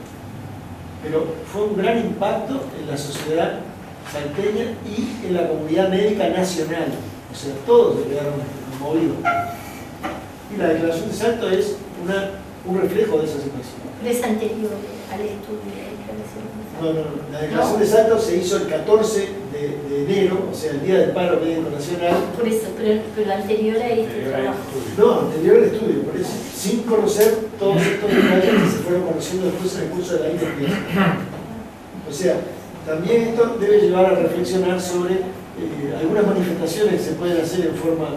Pero fue un gran impacto en la sociedad salteña y en la comunidad médica nacional. O sea, todos se quedaron movidos. Y la declaración de Salto es un reflejo de esa situación. Pero es anterior al estudio de la declaración de Salto. No. La declaración de Salto se hizo el 14 de enero, o sea, el día del paro médico nacional. Por eso, pero anterior a este trabajo. No, anterior al estudio, por eso. Sin conocer todos estos detalles que se fueron conociendo después en el curso de la investigación. O sea, también esto debe llevar a reflexionar sobre algunas manifestaciones que se pueden hacer en forma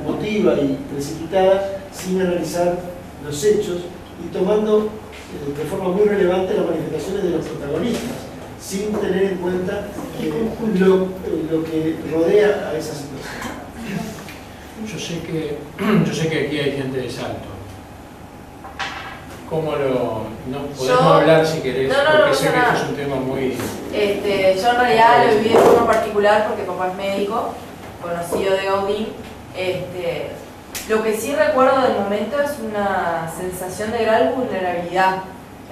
emotiva y precipitada sin analizar los hechos y tomando de forma muy relevante las manifestaciones de los protagonistas sin tener en cuenta lo que rodea a esa situación. Yo sé que aquí hay gente de Salto. ¿Cómo no podemos hablar si querés? Porque sé que esto es un tema muy... yo en realidad lo viví de forma particular porque papá es médico, conocido de Gaudín. Lo que sí recuerdo del momento es una sensación de gran vulnerabilidad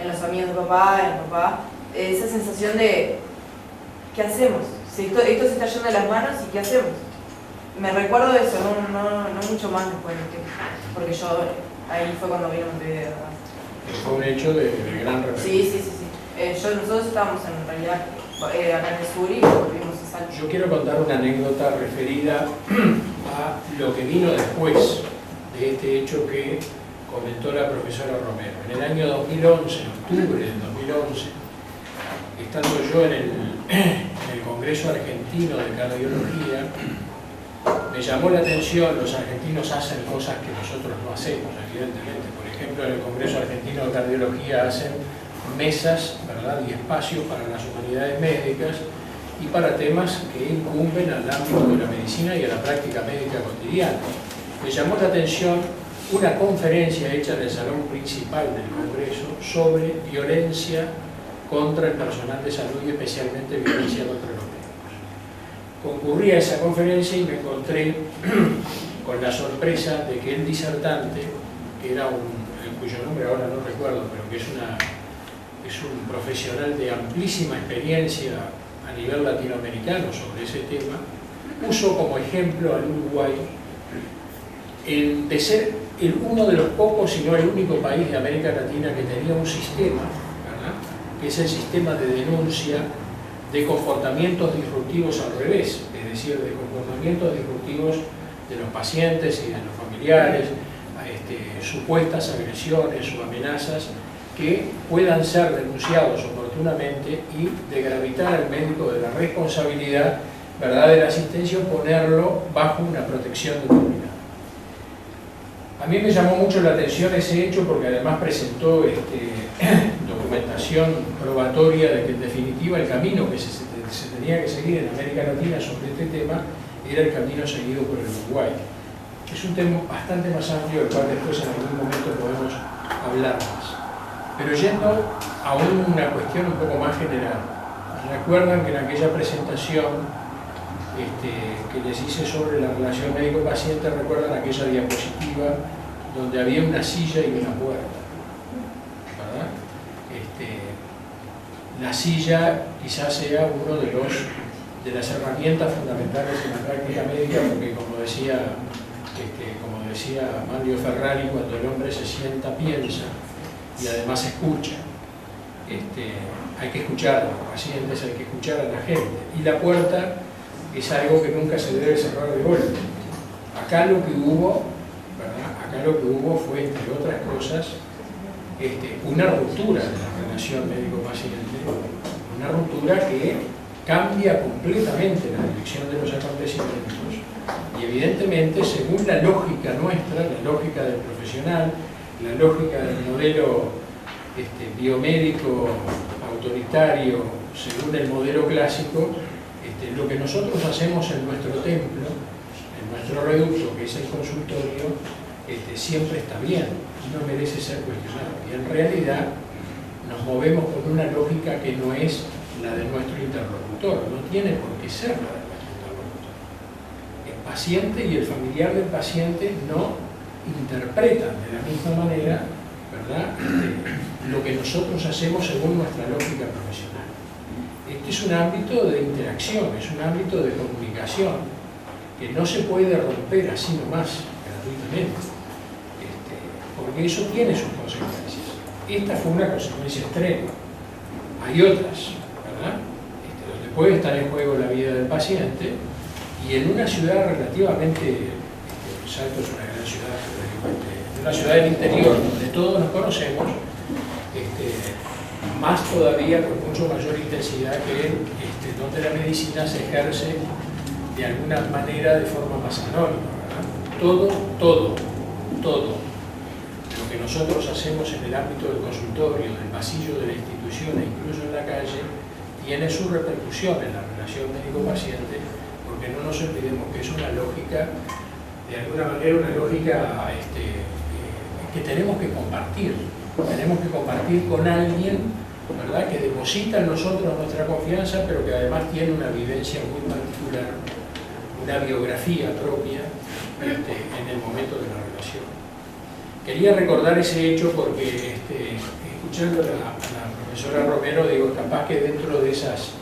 en los amigos de papá, en papá. Esa sensación de ¿qué hacemos? Si esto se está yendo de las manos, ¿y qué hacemos? Me recuerdo eso, no mucho más después, porque yo ahí fue cuando vino Montevideo. Fue un hecho de gran repercusión. Sí. Nosotros estábamos en realidad acá en el sur y volvimos a Salto. Yo quiero contar una anécdota referida a lo que vino después de este hecho que comentó la profesora Romero. En el año 2011, en octubre del 2011, estando yo en el Congreso Argentino de Cardiología, me llamó la atención. Los argentinos hacen cosas que nosotros no hacemos, evidentemente. Por ejemplo, en el Congreso Argentino de Cardiología hacen mesas, ¿verdad?, y espacios para las humanidades médicas y para temas que incumben al ámbito de la medicina y a la práctica médica cotidiana. Me llamó la atención una conferencia hecha en el salón principal del Congreso sobre violencia contra el personal de salud y especialmente violencia contra los médicos. Concurrí a esa conferencia y me encontré con la sorpresa de que el disertante, que era cuyo nombre ahora no recuerdo, pero que es un profesional de amplísima experiencia a nivel latinoamericano sobre ese tema, puso como ejemplo al Uruguay de ser uno de los pocos, si no el único país de América Latina que tenía un sistema, ¿verdad?, que es el sistema de denuncia de comportamientos disruptivos al revés, es decir, de comportamientos disruptivos de los pacientes y de los familiares, supuestas agresiones o amenazas que puedan ser denunciados oportunamente y de gravitar al médico de la responsabilidad, ¿verdad?, de la asistencia o ponerlo bajo una protección determinada. A mí me llamó mucho la atención ese hecho porque además presentó documentación probatoria de que en definitiva el camino que se tenía que seguir en América Latina sobre este tema era el camino seguido por el Uruguay. Es un tema bastante más amplio del cual después en algún momento podemos hablar más. Pero yendo a una cuestión un poco más general, recuerdan que en aquella presentación que les hice sobre la relación médico-paciente, recuerdan aquella diapositiva donde había una silla y una puerta, ¿verdad? La silla quizás sea uno de las herramientas fundamentales en la práctica médica, porque como decía Manlio Ferrari, cuando el hombre se sienta, piensa y además escucha. Hay que escuchar a los pacientes, hay que escuchar a la gente. Y la puerta es algo que nunca se debe cerrar de golpe. Acá lo que hubo, ¿verdad?, acá lo que hubo fue, entre otras cosas, una ruptura de la relación médico-paciente, una ruptura que cambia completamente la dirección de los acontecimientos y evidentemente, según la lógica nuestra, la lógica del profesional, la lógica del modelo biomédico autoritario, según el modelo clásico, lo que nosotros hacemos en nuestro templo, en nuestro reducto, que es el consultorio, siempre está bien y no merece ser cuestionado. Y en realidad nos movemos con una lógica que no es la de nuestro interlocutor, no tiene por qué ser la de nuestro interlocutor. El paciente y el familiar del paciente no interpretan de la misma manera, ¿verdad?, lo que nosotros hacemos según nuestra lógica profesional. Este es un ámbito de interacción, es un ámbito de comunicación que no se puede romper así nomás, gratuitamente, porque eso tiene sus consecuencias. Esta fue una consecuencia extrema. Hay otras, ¿verdad?, donde puede estar en juego la vida del paciente, y en una ciudad relativamente, Salto es una gran ciudad, una ciudad del interior donde todos nos conocemos, más todavía con mucho mayor intensidad que donde la medicina se ejerce de alguna manera de forma más anónima, ¿verdad? Todo lo que nosotros hacemos en el ámbito del consultorio, del pasillo de la institución e incluso en la calle, tiene su repercusión en la relación médico-paciente, porque no nos olvidemos que es una lógica, de alguna manera una lógica que tenemos que compartir con alguien, ¿verdad?, que deposita en nosotros nuestra confianza, pero que además tiene una vivencia muy particular, una biografía propia en el momento de la relación. Quería recordar ese hecho porque escuchando a la profesora Romero, digo, capaz que dentro de esas,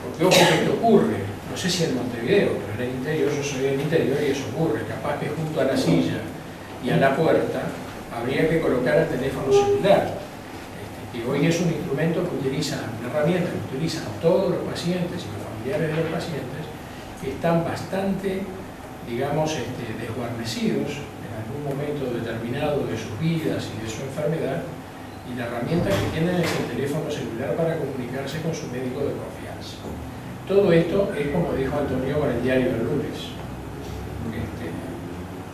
porque ojo que esto ocurre, no sé si en Montevideo, pero en el interior, yo soy del interior y eso ocurre, capaz que junto a la silla y a la puerta habría que colocar el teléfono celular, que hoy es un instrumento que utiliza, una herramienta que utilizan todos los pacientes y los familiares de los pacientes, que están bastante, digamos, desguarnecidos en algún momento determinado de sus vidas y de su enfermedad, y la herramienta que tienen es el teléfono celular para comunicarse con su médico de confianza. Todo esto es, como dijo Antonio, con el diario del lunes.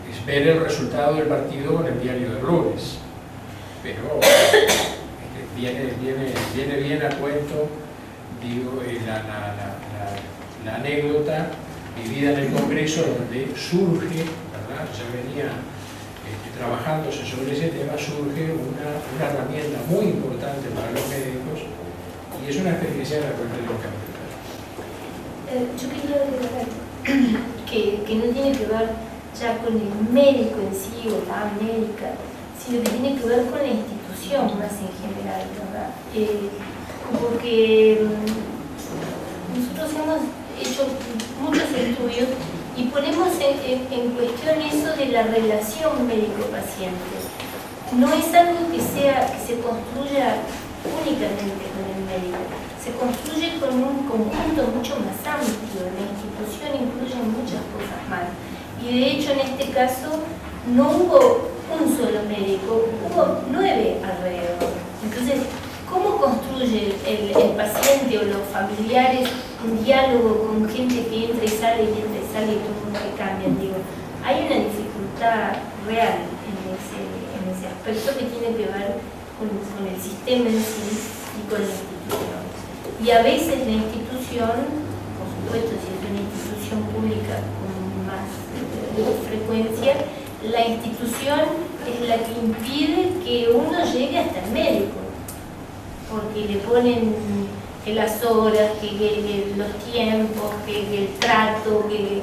Es ver el resultado del partido con el diario del lunes. Pero viene bien a cuento, digo, la anécdota vivida en el Congreso, donde surge, ¿verdad?, ya venía trabajándose sobre ese tema, surge una herramienta muy importante para los médicos, y es una experiencia de la cual tenemos que aprender. Yo quería declarar que no tiene que ver ya con el médico en sí o la médica, sino que tiene que ver con la institución más en general, ¿verdad? Porque nosotros hemos hecho muchos estudios y ponemos en cuestión eso de la relación médico-paciente. No es algo que se construya únicamente con el médico, se construye con conjunto mucho más amplio, la institución incluye muchas cosas más. Y de hecho en este caso no hubo un solo médico, hubo 9 alrededor. Entonces, ¿cómo construye el paciente o los familiares un diálogo con gente que entra y sale y entra y sale y todo el mundo que cambia? Digo, hay una dificultad real en ese aspecto que tiene que ver con el sistema en sí y con la institución. Y a veces la institución, por supuesto, si es una institución pública con más frecuencia, la institución es la que impide que uno llegue hasta el médico, porque le ponen que las horas, que los tiempos, que el trato, que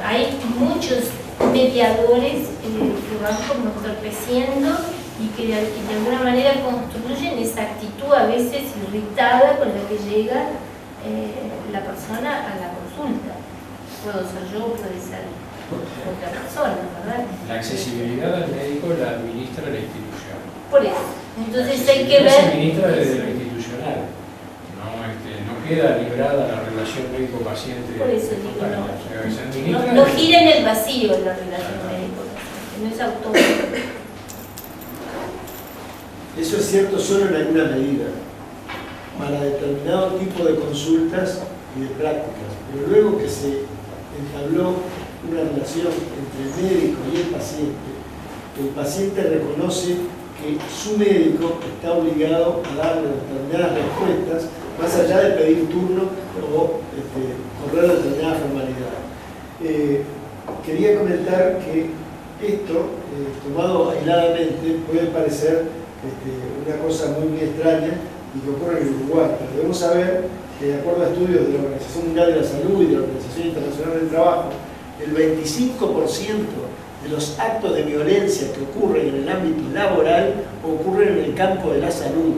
hay muchos mediadores que van como entorpeciendo y que de alguna manera construyen esa actitud a veces irritada con la que llega la persona a la consulta. Puedo ser yo, puede ser otra persona, ¿verdad? La accesibilidad al médico la administra la institución. Por eso. Entonces La hay que ver... se administra desde lo institucional. No queda librada la relación médico-paciente. Por eso digo, total, no. O sea, se administra No gira en el vacío la relación médico-paciente, no es autónoma. Eso es cierto solo en alguna medida, para determinado tipo de consultas y de prácticas, pero luego que se entabló una relación entre el médico y el paciente reconoce que su médico está obligado a darle determinadas respuestas, más allá de pedir turno o correr determinada formalidad. Quería comentar que esto, tomado aisladamente, puede parecer una cosa muy extraña y que ocurre en Uruguay, pero debemos saber que de acuerdo a estudios de la Organización Mundial de la Salud y de la Organización Internacional del Trabajo, el 25% de los actos de violencia que ocurren en el ámbito laboral ocurren en el campo de la salud,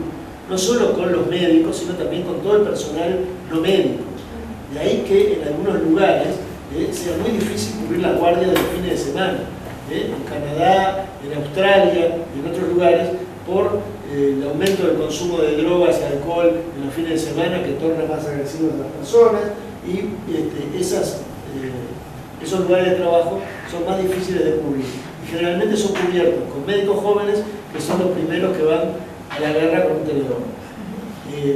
no solo con los médicos, sino también con todo el personal no médico. De ahí que en algunos lugares sea muy difícil cubrir la guardia de los fines de semana. En Canadá, en Australia y en otros lugares, por el aumento del consumo de drogas y alcohol en los fines de semana que torna más agresivas a las personas y esos lugares de trabajo son más difíciles de cubrir y generalmente son cubiertos con médicos jóvenes que son los primeros que van a la guerra con un tenedor.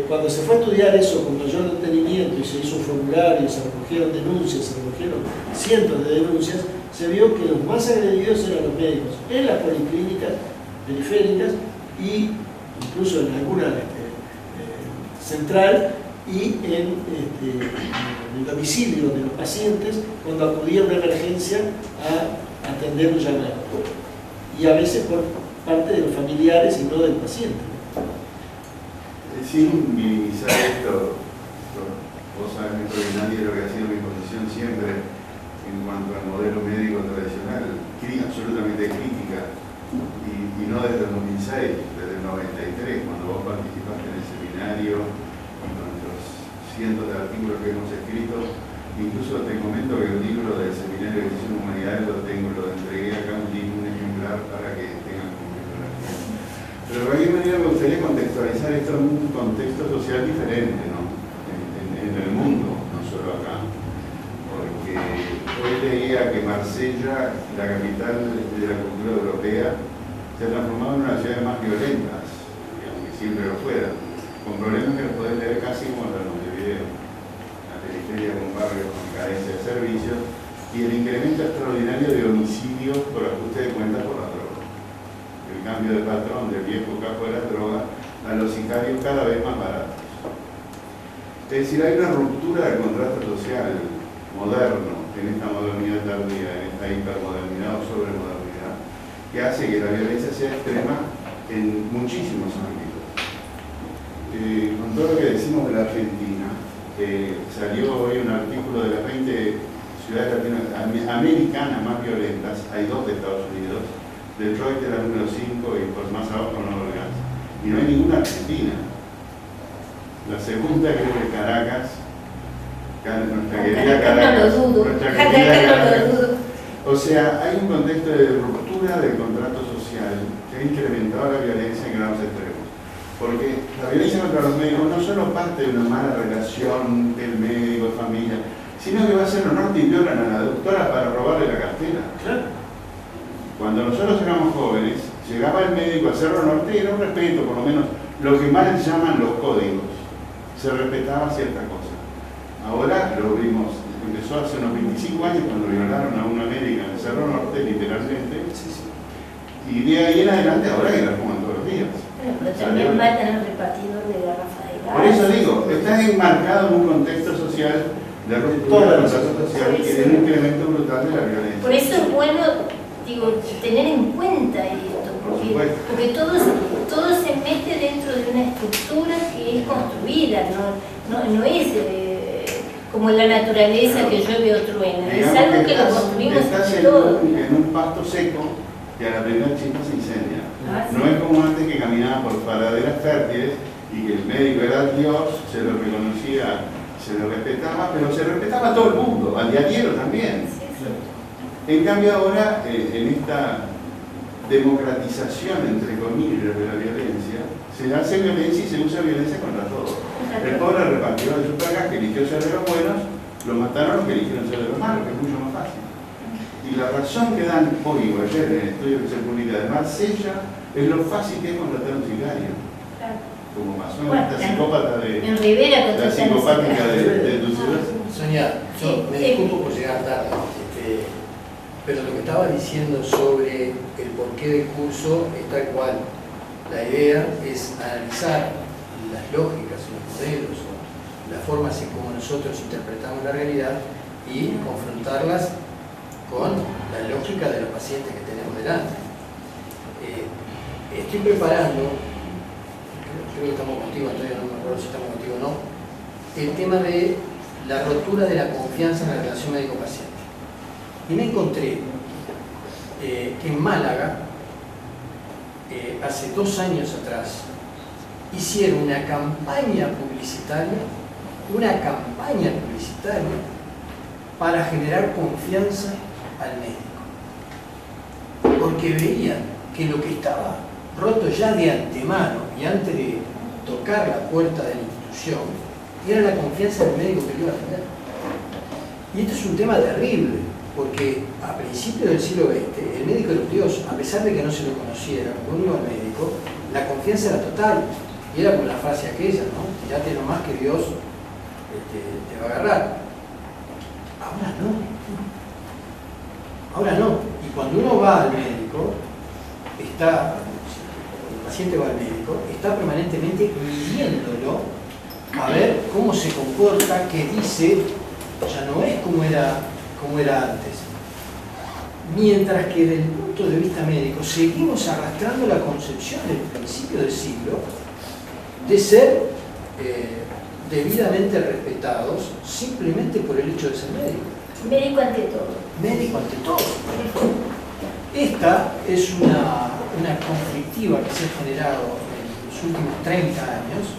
Cuando se fue a estudiar eso con mayor detenimiento y se hizo un formulario, se recogieron denuncias, se recogieron cientos de denuncias, se vio que los más agredidos eran los médicos en las policlínicas periféricas y incluso en alguna central y en el domicilio de los pacientes cuando acudía a una emergencia a atender un llamado. Y a veces por parte de los familiares y no del paciente. Sin minimizar esto, vos sabés mejor que nadie lo que ha sido mi posición siempre en cuanto al modelo médico tradicional, absolutamente crítica, y no desde el 2006, desde el 93, cuando vos participaste en el seminario, y con los cientos de artículos que hemos escrito. Incluso te comento que el libro del seminario de Decisión Humanidades lo entregué acá un ejemplar para que tengan como bibliografía. Pero de cualquier manera me gustaría contextualizar esto en un contexto social diferente, ¿no? En el mundo, no solo acá. Porque hoy leía que Marsella, la capital de la cultura europea, se ha transformado en una de las ciudades más violentas, aunque siempre lo fuera, con problemas que los podés leer casi como en Montevideo, la periferia con barrios con carencia de servicios y el incremento extraordinario de homicidios por ajuste de cuentas por la droga. El cambio de patrón del viejo capo de la droga a los sicarios cada vez más baratos. Es decir, hay una ruptura del contrato social moderno en esta modernidad tardía, en esta hipermodernidad o sobremodernidad, que hace que la violencia sea extrema en muchísimos ámbitos. Con todo lo que decimos de la Argentina, salió hoy un artículo de las 20 ciudades americanas más violentas, hay 2 de Estados Unidos, Detroit es la número 5 y por más abajo Nueva Orleans, y no hay ninguna argentina. La segunda creo que Caracas, nuestra querida Caracas. O sea, hay un contexto de ruptura del contrato social que ha incrementado la violencia en grados extremos. Porque la violencia contra los médicos no solo parte de una mala relación del médico, familia, sino que va a ser honor y violan a la doctora para robarle la cartera. Claro. Cuando nosotros éramos jóvenes, llegaba el médico a Cerro Norte y era un respeto, por lo menos lo que más les llaman los códigos. Se respetaba cierta cosa. Ahora lo vimos, empezó hace unos 25 años cuando violaron a una médica en Cerro Norte, literalmente. Y de ahí en adelante, ahora que la fuman todos los días. Pero también matan al repartidor de garrafa de gas. Por eso digo, está enmarcado en un contexto social de ruptura de la clase social y de un incremento brutal de la violencia. Por eso es bueno, digo, tener en cuenta esto, porque todo se mete dentro de una estructura que es construida, no es como la naturaleza que llueve o truena, es algo que lo construimos entre todos. En un pasto seco que a la primera chispa se incendia. No es como antes que caminaba por paraderas fértiles y que el médico era el Dios, se lo reconocía, se lo respetaba, pero se respetaba a todo el mundo, al diario también. En cambio ahora, en esta democratización, entre comillas, de la violencia, se hace violencia y se usa violencia contra todos. El pobre repartidor de supergas que eligió ser de los buenos, lo mataron los que eligieron ser de los malos, que es mucho más fácil. Y la razón que dan hoy o ayer en el estudio que se publica de Marsella es lo fácil que es contratar un sicario. Como pasó en esta psicópata en Rivera, la psicopática de tu ciudad. Sonia, yo me disculpo por llegar tarde, pero lo que estaba diciendo sobre el porqué del curso es tal cual. La idea es analizar las lógicas, los modelos, las formas en cómo nosotros interpretamos la realidad y confrontarlas con la lógica de los pacientes que tenemos delante. Estoy preparando, creo que estamos contigo, Antonio, no me acuerdo si estamos contigo o no, el tema de la rotura de la confianza en la relación médico-paciente. Y me encontré que en Málaga, hace 2 años atrás, hicieron una campaña publicitaria para generar confianza al médico. Porque veían que lo que estaba roto ya de antemano y antes de tocar la puerta de la institución era la confianza del médico que lo iba a atender. Y esto es un tema terrible, porque a principios del siglo XX el médico era un dios, a pesar de que no se lo conociera, cuando uno iba al médico, la confianza era total. Y era como la frase aquella, ¿no? Tirate nomás que Dios te va a agarrar. Ahora no. Y cuando uno va al médico, el paciente va al médico, está permanentemente midiéndolo a ver cómo se comporta, qué dice, ya no es como era antes. Mientras que desde el punto de vista médico seguimos arrastrando la concepción del principio del siglo de ser debidamente respetados simplemente por el hecho de ser médico. Médico ante todo. Médico ante todo. Esta es una conflictiva que se ha generado en los últimos 30 años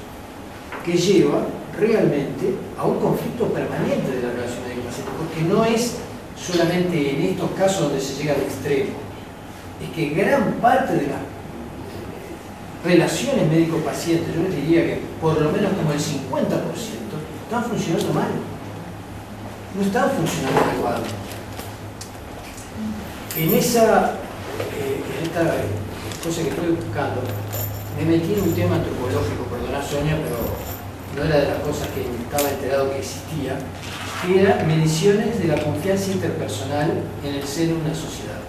que lleva realmente a un conflicto permanente de la relación médico-paciente, porque no es solamente en estos casos donde se llega al extremo, es que gran parte de las relaciones médico-pacientes, yo les diría que por lo menos como el 50%, están funcionando mal. No están funcionando adecuado. En esta cosa que estoy buscando, me metí en un tema antropológico, perdona Sonia, pero no era de las cosas que estaba enterado que existía, que era mediciones de la confianza interpersonal en el seno de una sociedad.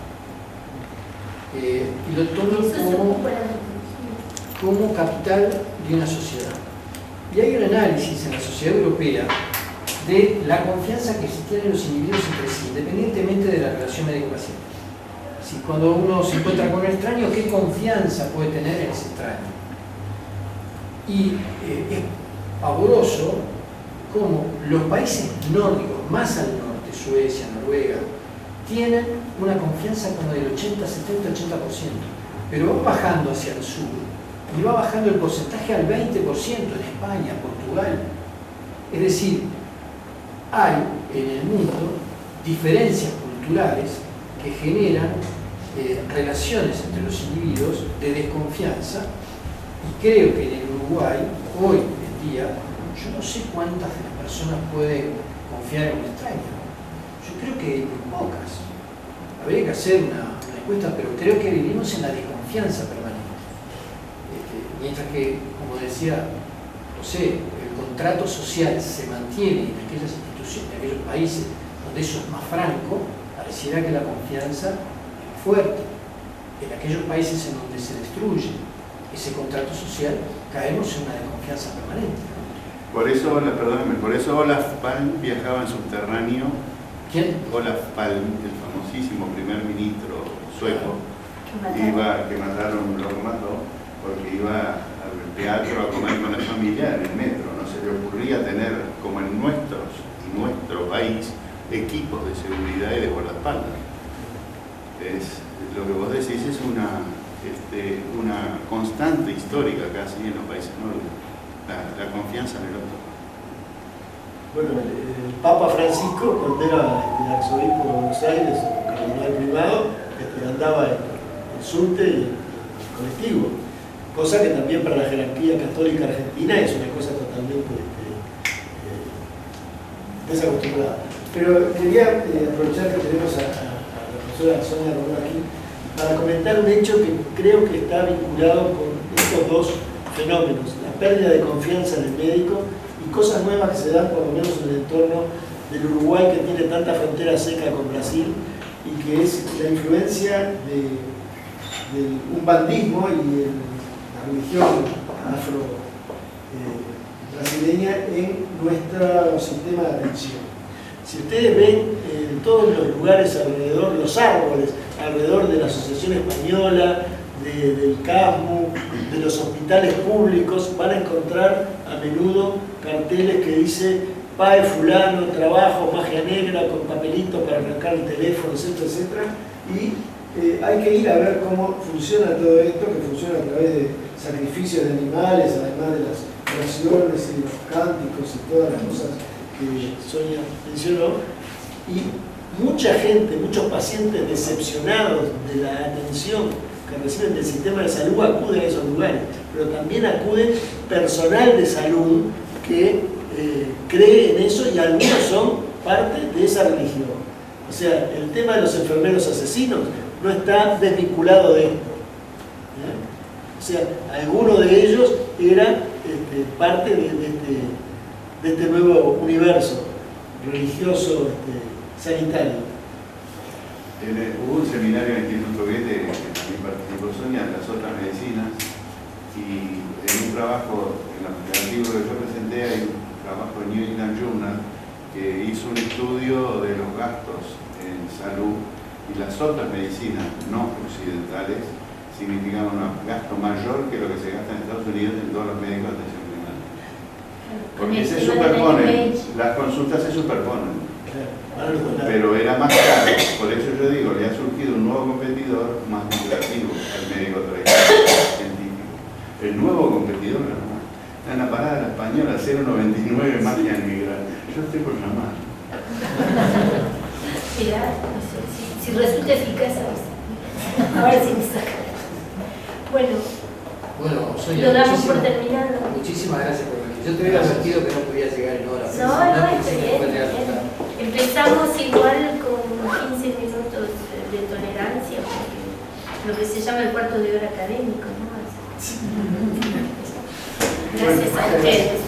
Y lo tomo como capital de una sociedad. Y hay un análisis en la sociedad europea de la confianza que existía en los individuos entre sí, independientemente de la relación médico-paciente. Si cuando uno se encuentra con un extraño, ¿qué confianza puede tener en ese extraño? Y es pavoroso cómo los países nórdicos, más al norte, Suecia, Noruega, tienen una confianza como del 80, 70, 80%, pero va bajando hacia el sur y va bajando el porcentaje al 20% en España, Portugal. Es decir, hay en el mundo diferencias culturales que generan relaciones entre los individuos de desconfianza, y creo que en el Uruguay, hoy en día, yo no sé cuántas de las personas pueden confiar en un extraño. Yo creo que pocas. Habría que hacer una encuesta, pero creo que vivimos en la desconfianza permanente. Mientras que, como decía José, el contrato social se mantiene en aquellas instituciones, en aquellos países donde eso es más franco, pareciera que la confianza es fuerte. En aquellos países en donde se destruye ese contrato social, caemos en una desconfianza permanente. Por eso, perdónenme, por eso Olof Palme viajaba en subterráneo. ¿Quién? Olof Palme, el famosísimo primer ministro sueco, que mataron, lo mató, porque iba al teatro a comer con la familia en el metro. No se le ocurría tener, como en nuestro país, equipos de seguridad y de guardaespaldas. Lo que vos decís es una constante histórica casi en los países nórdicos, la confianza en el otro. Bueno, el Papa Francisco, cuando era el arzobispo de Buenos Aires, o cardenal primado, andaba en subte y en colectivo, cosa que también para la jerarquía católica argentina es una cosa totalmente desacostumbrada. Pero quería aprovechar que tenemos a la profesora Sonia Romero aquí para comentar un hecho que creo que está vinculado con estos dos fenómenos, la pérdida de confianza en el médico y cosas nuevas que se dan por lo menos en el entorno del Uruguay, que tiene tanta frontera seca con Brasil, y que es la influencia de un bandismo y la religión afro-brasileña en nuestro sistema de atención. Si ustedes ven todos los lugares alrededor, los árboles alrededor de la Asociación Española, del CASMU, de los hospitales públicos, van a encontrar a menudo carteles que dice PAE fulano, trabajo, magia negra, con papelitos para arrancar el teléfono, etcétera, etcétera. Y hay que ir a ver cómo funciona todo esto, que funciona a través de sacrificios de animales, además de las oraciones y los cánticos y todas las cosas que Sonia mencionó. Y mucha gente, muchos pacientes decepcionados de la atención que reciben del sistema de salud acuden a esos lugares, pero también acude personal de salud que cree en eso, y algunos son parte de esa religión. O sea, el tema de los enfermeros asesinos no está desvinculado de esto. O sea, alguno de ellos era parte de este nuevo universo religioso sanitario. Hubo un seminario en el Instituto Goethe que también participó Sonia, en las otras medicinas, y en un trabajo, en el artículo que yo presenté, hay un trabajo en New England Journal que hizo un estudio de los gastos en salud, y las otras medicinas no occidentales significaban un gasto mayor que lo que se gasta en Estados Unidos en todos los médicos de atención primaria. Porque se superponen, las consultas se superponen. Pero era más caro, por eso yo digo, le ha surgido un nuevo competidor más lucrativo al médico tradicional científico. El nuevo competidor está en la parada de la Española, 0,99 más que en migrar. Yo estoy por llamar. Mirá, no sé, si resulta eficaz, a ver si me saca. Bueno, Sonia, lo damos por terminado. Muchísimas gracias por venir. Yo te hubiera advertido que no podía llegar en hora. No, está bien. Empezamos igual con 15 minutos de tolerancia, porque lo que se llama el cuarto de hora académico, ¿no? Gracias a ustedes.